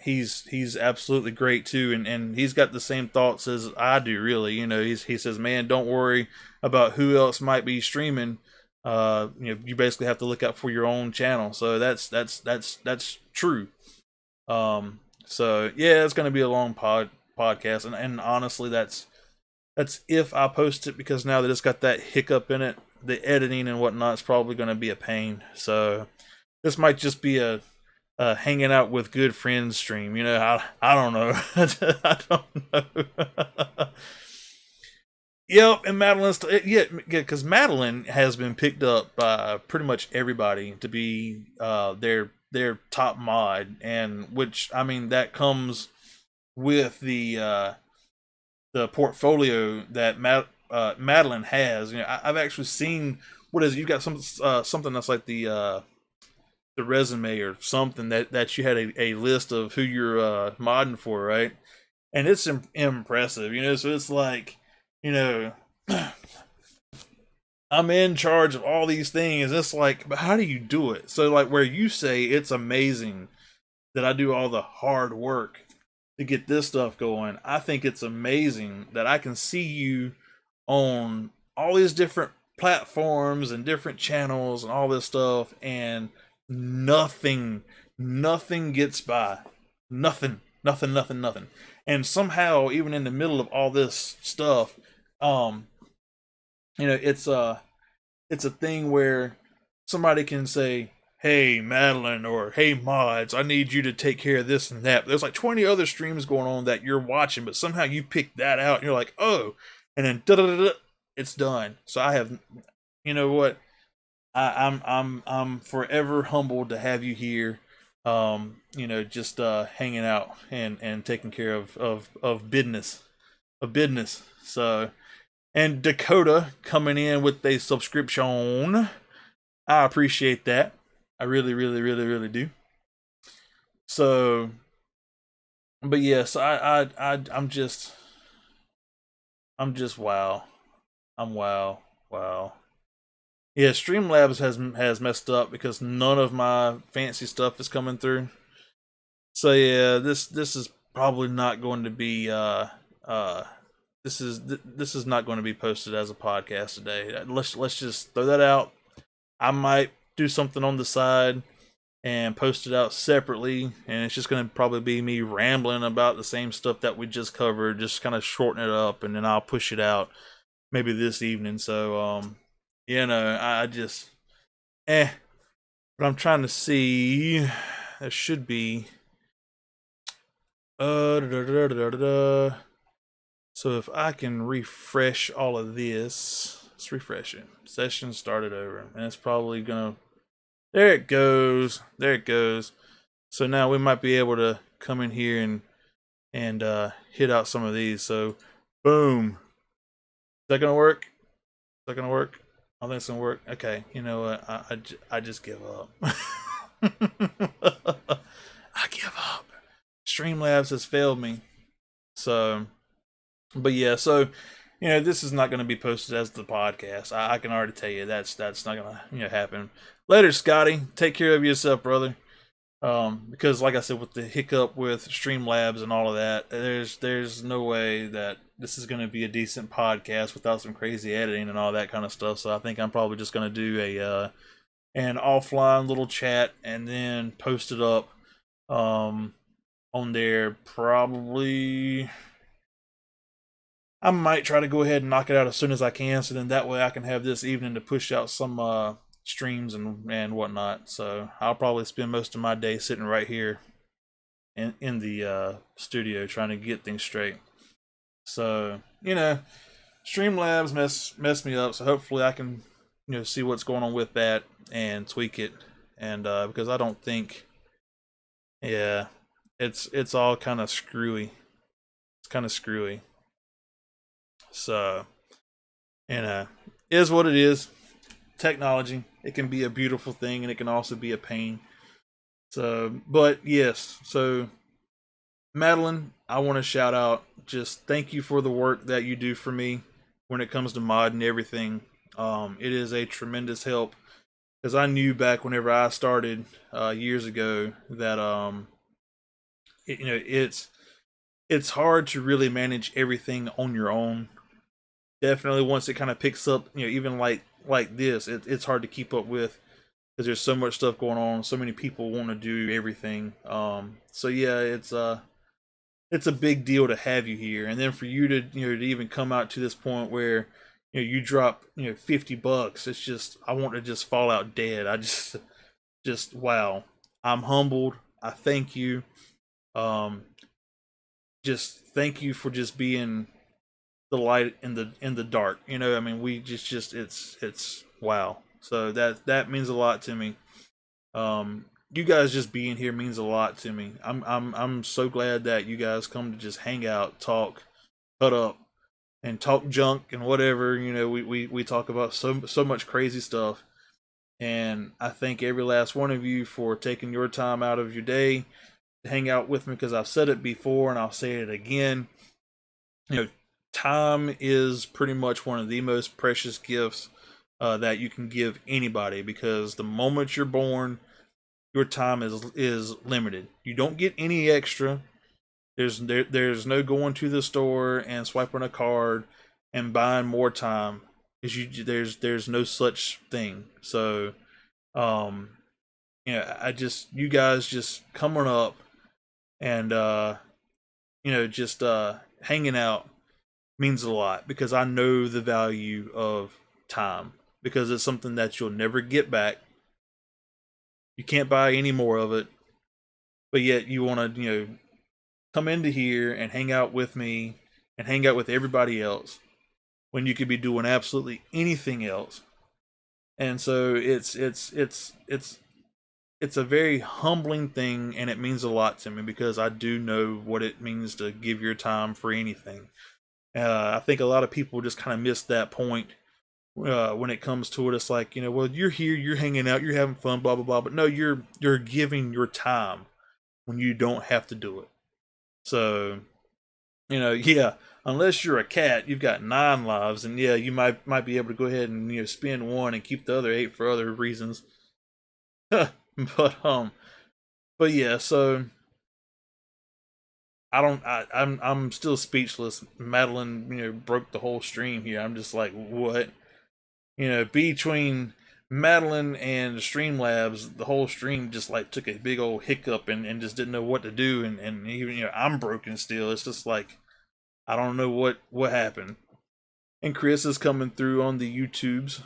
he's absolutely great too, and he's got the same thoughts as I do. Really, he says, man, don't worry about who else might be streaming. You basically have to look out for your own channel. So that's true. So yeah, it's gonna be a long podcast, and honestly, that's if I post it, because now that it's got that hiccup in it, the editing and whatnot is probably gonna be a pain. So this might just be a hanging out with good friends stream. I don't know. I don't know. Yep, and Madeline's because Madeline has been picked up by pretty much everybody to be their top mod, and which, I mean, that comes with the portfolio that Madeline has. I've actually seen, what is it? You got something that's like the resume or something that you had a list of who you're modding for, right? And it's impressive, so it's like, I'm in charge of all these things. It's like, but how do you do it? So like, where you say it's amazing that I do all the hard work to get this stuff going, I think it's amazing that I can see you on all these different platforms and different channels and all this stuff, and nothing gets by. Nothing. And somehow, even in the middle of all this stuff, it's a thing where somebody can say, hey Madeline, or hey mods, I need you to take care of this and that. There's like 20 other streams going on that you're watching, but somehow you pick that out and you're like, oh, and then it's done. So I have, you know what? I'm forever humbled to have you here. Just hanging out and taking care of business. So, and Dakota coming in with a subscription. I appreciate that. I really, really, really, really do. So, but yes, I'm just wow. I'm wow, wow. Yeah, Streamlabs has messed up because none of my fancy stuff is coming through. So yeah, this is probably not going to be uh this is not going to be posted as a podcast today. Let's just throw that out. I might do something on the side and post it out separately, and it's just going to probably be me rambling about the same stuff that we just covered, just kind of shorten it up, and then I'll push it out maybe this evening. So I just but I'm trying to see. There should be da, da, da, da, da, da. So if I can refresh all of this, let's refresh it. Session started over, and it's probably gonna. There it goes. There it goes. So now we might be able to come in here and hit out some of these. So, boom. Is that gonna work? Is that gonna work? I think it's gonna work. Okay. You know what? I just give up. I give up. Streamlabs has failed me. So, but yeah. So, this is not going to be posted as the podcast. I can already tell you that's not going to happen. Later, Scotty. Take care of yourself, brother. Because like I said, with the hiccup with Streamlabs and all of that, there's no way that this is going to be a decent podcast without some crazy editing and all that kind of stuff. So I think I'm probably just going to do an offline little chat and then post it up on there. Probably I might try to go ahead and knock it out as soon as I can, so then that way I can have this evening to push out some streams and whatnot. So I'll probably spend most of my day sitting right here in the studio trying to get things straight. So Streamlabs mess me up. So hopefully I can see what's going on with that and tweak it. And because I don't think, yeah, it's all kind of screwy. It's kind of screwy. So, is what it is. Technology. It can be a beautiful thing and it can also be a pain. So, but yes. So, Madeline, I want to shout out. Just thank you for the work that you do for me when it comes to mod and everything. It is a tremendous help because I knew back whenever I started years ago that it's hard to really manage everything on your own. Definitely once it kind of picks up, even like this, it's hard to keep up with because there's so much stuff going on, so many people want to do everything. So yeah, it's a big deal to have you here, and then for you to to even come out to this point where you drop $50. It's just I want to just fall out dead. I just wow. I'm humbled. I thank you. Um, just thank you for just being the light in the dark. I mean, we just it's wow. So that means a lot to me. You guys just being here means a lot to me. I'm so glad that you guys come to just hang out, talk, cut up, and talk junk and whatever. We talk about so much crazy stuff. And I thank every last one of you for taking your time out of your day to hang out with me because I've said it before and I'll say it again. Time is pretty much one of the most precious gifts that you can give anybody because the moment you're born, your time is limited. You don't get any extra. There's no going to the store and swiping a card and buying more time. There's no such thing. So you guys just coming up and just hanging out means a lot because I know the value of time because it's something that you'll never get back. You can't buy any more of it, but yet you want to, come into here and hang out with me and hang out with everybody else when you could be doing absolutely anything else. And so it's a very humbling thing, and it means a lot to me because I do know what it means to give your time for anything. I think a lot of people just kind of miss that point when it comes to it. It's like, well, you're here, you're hanging out, you're having fun, blah blah blah. But no, you're giving your time when you don't have to do it. So, yeah, unless you're a cat, you've got 9 lives, and yeah, you might be able to go ahead and spend one and keep the other 8 for other reasons. but but yeah, so I don't. I'm still speechless. Madeline, broke the whole stream here. I'm just like, what? Between Madeline and Streamlabs, the whole stream just like took a big old hiccup and just didn't know what to do. And even I'm broken still. It's just like I don't know what happened. And Chris is coming through on the YouTubes.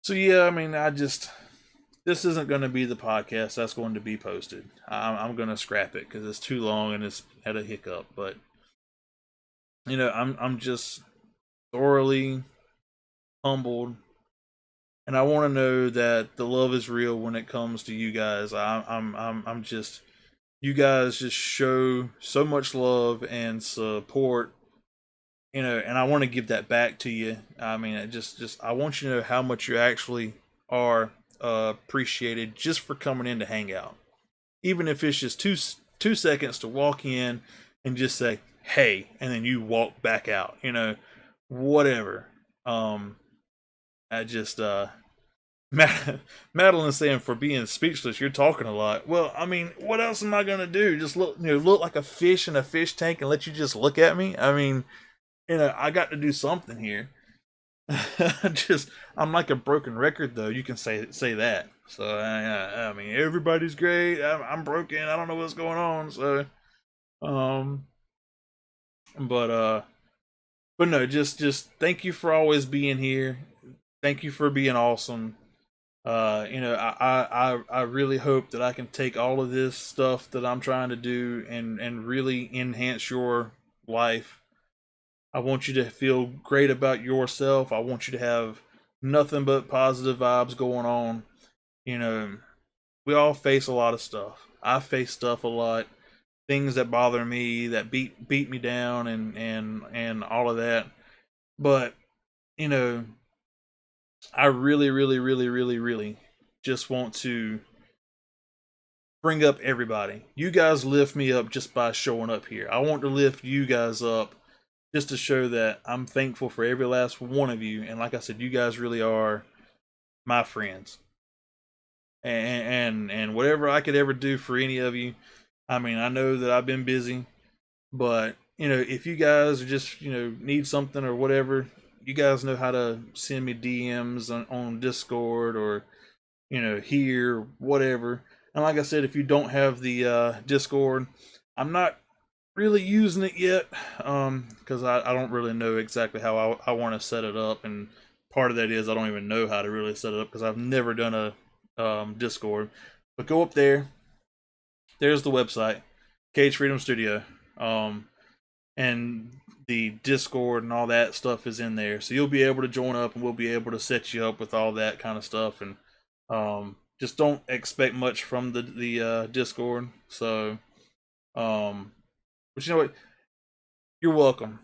So yeah, I mean, this isn't going to be the podcast that's going to be posted. I'm going to scrap it because it's too long and it's had a hiccup. But I'm just thoroughly humbled, and I want to know that the love is real when it comes to you guys. I'm just, you guys just show so much love and support, and I want to give that back to you. I mean, I want you to know how much you actually are appreciated just for coming in to hang out, even if it's just 2 seconds to walk in and just say hey, and then you walk back out. Whatever. I just Madeline's saying for being speechless, you're talking a lot. Well, I mean, what else am I gonna do? Just look like a fish in a fish tank and let you just look at me? I mean, I got to do something here. just I'm like a broken record, though. You can say that. So I mean, everybody's great. I'm broken. I don't know what's going on. So um, but but no, just thank you for always being here. Thank you for being awesome. I really hope that I can take all of this stuff that I'm trying to do and really enhance your life. I want you to feel great about yourself. I want you to have nothing but positive vibes going on. You know, we all face a lot of stuff. I face stuff a lot, things that bother me, that beat me down, and all of that. But you know, I really, really, really, really, really just want to bring up everybody. You guys lift me up just by showing up here. I want to lift you guys up just to show that I'm thankful for every last one of you. And like I said, you guys really are my friends. And whatever I could ever do for any of you, I mean, I know that I've been busy, but if you guys just need something or whatever, you guys know how to send me DMs on Discord or here, whatever. And like I said, if you don't have the Discord, I'm not really using it yet because I don't really know exactly how I want to set it up. And part of that is I don't even know how to really set it up because I've never done a Discord. But go up there. There's the website, Cage Freedom Studio. And the Discord and all that stuff is in there. So you'll be able to join up and we'll be able to set you up with all that kind of stuff. And just don't expect much from the Discord. So, but you know what? You're welcome.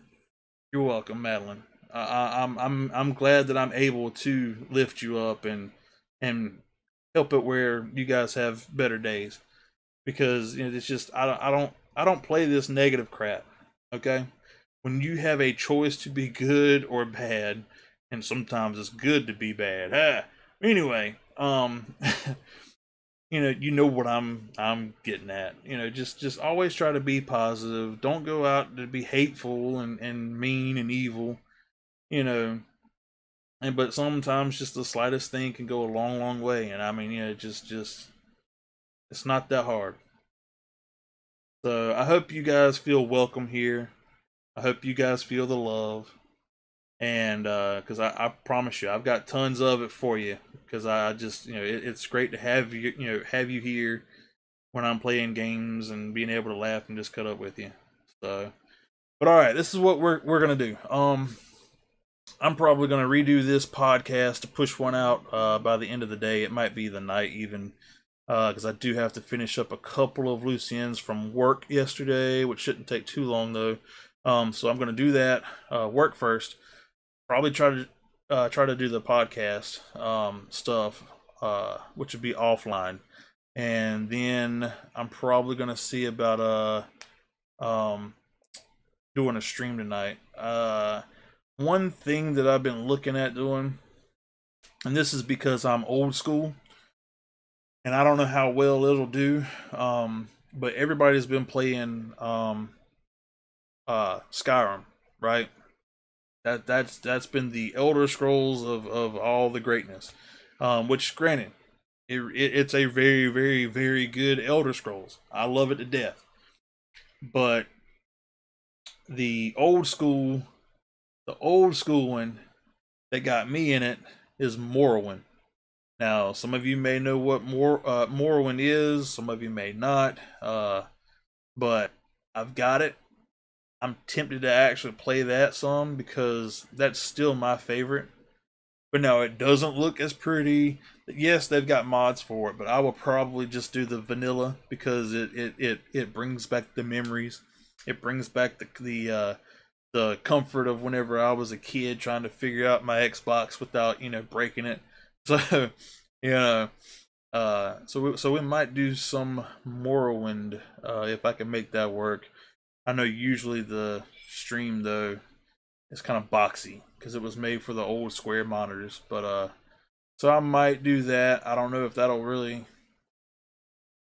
You're welcome, Madeline. I'm glad that I'm able to lift you up and help it where you guys have better days because it's just I don't play this negative crap. Okay, when you have a choice to be good or bad, and sometimes it's good to be bad. Anyway, you know what I'm getting at. Just always try to be positive. Don't go out to be hateful and mean and evil. You know, and but sometimes just the slightest thing can go a long way. And I mean, just it's not that hard. So I hope you guys feel welcome here. I hope you guys feel the love. And because I promise you, I've got tons of it for you. because I just it's great to have have you here when I'm playing games and being able to laugh and just cut up with you. So, but all right, this is what we're gonna do. I'm probably gonna redo this podcast to push one out by the end of the day. It might be the night even, because I do have to finish up a couple of loose ends from work yesterday, which shouldn't take too long though. So I'm gonna do that. Work first. Probably try to do the podcast stuff, which would be offline, and then I'm probably gonna see about doing a stream tonight. One thing that I've been looking at doing, and this is because I'm old school, and I don't know how well it'll do. But everybody's been playing Skyrim, right? That's been the Elder Scrolls of all the greatness. Which, granted, it's a very very very good Elder Scrolls. I love it to death. But the old school one that got me in it is Morrowind. Now, some of you may know what Morrowind is. Some of you may not. But I've got it. I'm tempted to actually play that some because that's still my favorite. But no, it doesn't look as pretty. Yes, they've got mods for it, but I will probably just do the vanilla because it brings back the memories. It brings back the comfort of whenever I was a kid trying to figure out my Xbox without breaking it. So you know, so we might do some Morrowind if I can make that work. I know usually the stream though is kind of boxy because it was made for the old square monitors, but so I might do that. I don't know if that'll really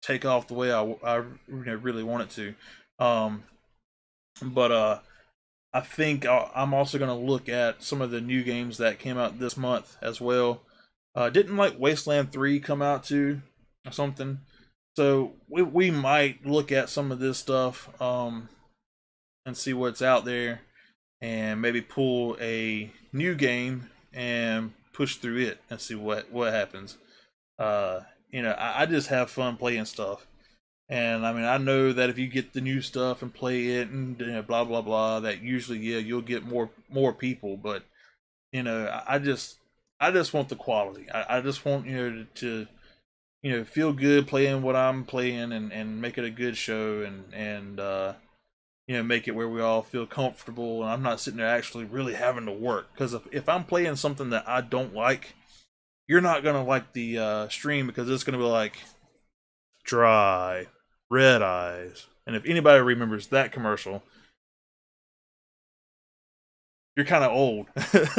take off the way I really want it to. But I think I'm also going to look at some of the new games that came out this month as well. Didn't like Wasteland 3 come out too or something? So we might look at some of this stuff and see what's out there and maybe pull a new game and push through it and see what happens. I just have fun playing stuff. And I mean, I know that if you get the new stuff and play it and blah blah blah, that usually you'll get more people. But I just want the quality. I just want to feel good playing what I'm playing and make it a good show and make it where we all feel comfortable and I'm not sitting there actually really having to work. Because if I'm playing something that I don't like, you're not gonna like the stream because it's gonna be like dry, red eyes. And if anybody remembers that commercial, you're kind of old.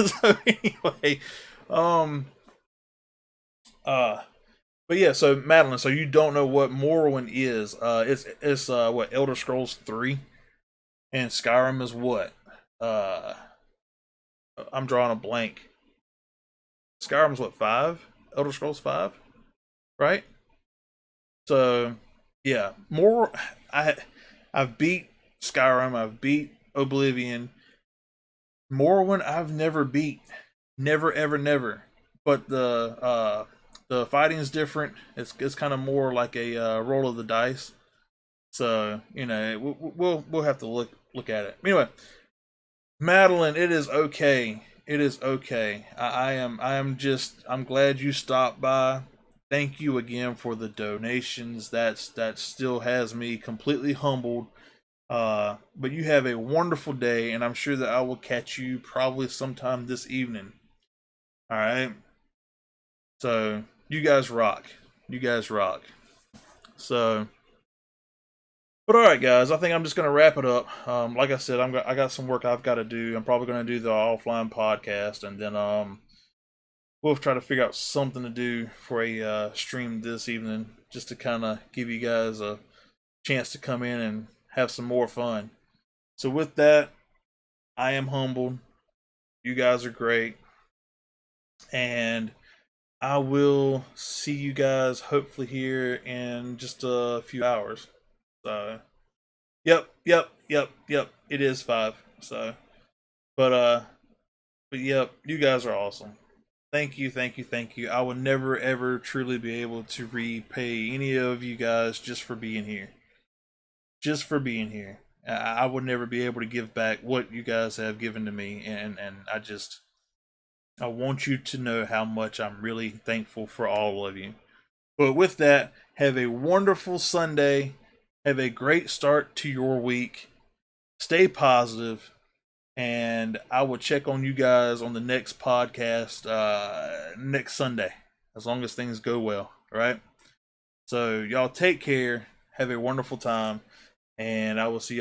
So anyway, um, uh, but yeah. So Madeline, so you don't know what Morrowind is? It's what Elder Scrolls 3, and Skyrim is what? Uh, I'm drawing a blank. Skyrim's what, 5? Elder Scrolls 5, right? So yeah, more. I I've beat Skyrim. I've beat Oblivion. Morrowind I've never beat. Never ever never. But the fighting is different. It's kind of more like a roll of the dice. So we'll have to look at it. Anyway, Madeline, it is okay. It is okay. I'm glad you stopped by. Thank you again for the donations. That still has me completely humbled. But you have a wonderful day, and I'm sure that I will catch you probably sometime this evening. All right. So you guys rock. You guys rock. So, but all right, guys. I think I'm just gonna wrap it up. Like I said, I got some work I've got to do. I'm probably gonna do the offline podcast, and then we'll try to figure out something to do for a stream this evening, just to kind of give you guys a chance to come in and have some more fun. So with that, I am humbled. You guys are great, and I will see you guys hopefully here in just a few hours. So, yep. It is 5. So, but yep, you guys are awesome. Thank you, thank you, thank you. I will never ever truly be able to repay any of you guys just for being here. Just for being here. I would never be able to give back what you guys have given to me, and I want you to know how much I'm really thankful for all of you. But with that, have a wonderful Sunday. Have a great start to your week. Stay positive, and I will check on you guys on the next podcast next Sunday, as long as things go well. All right. So y'all take care. Have a wonderful time, and I will see you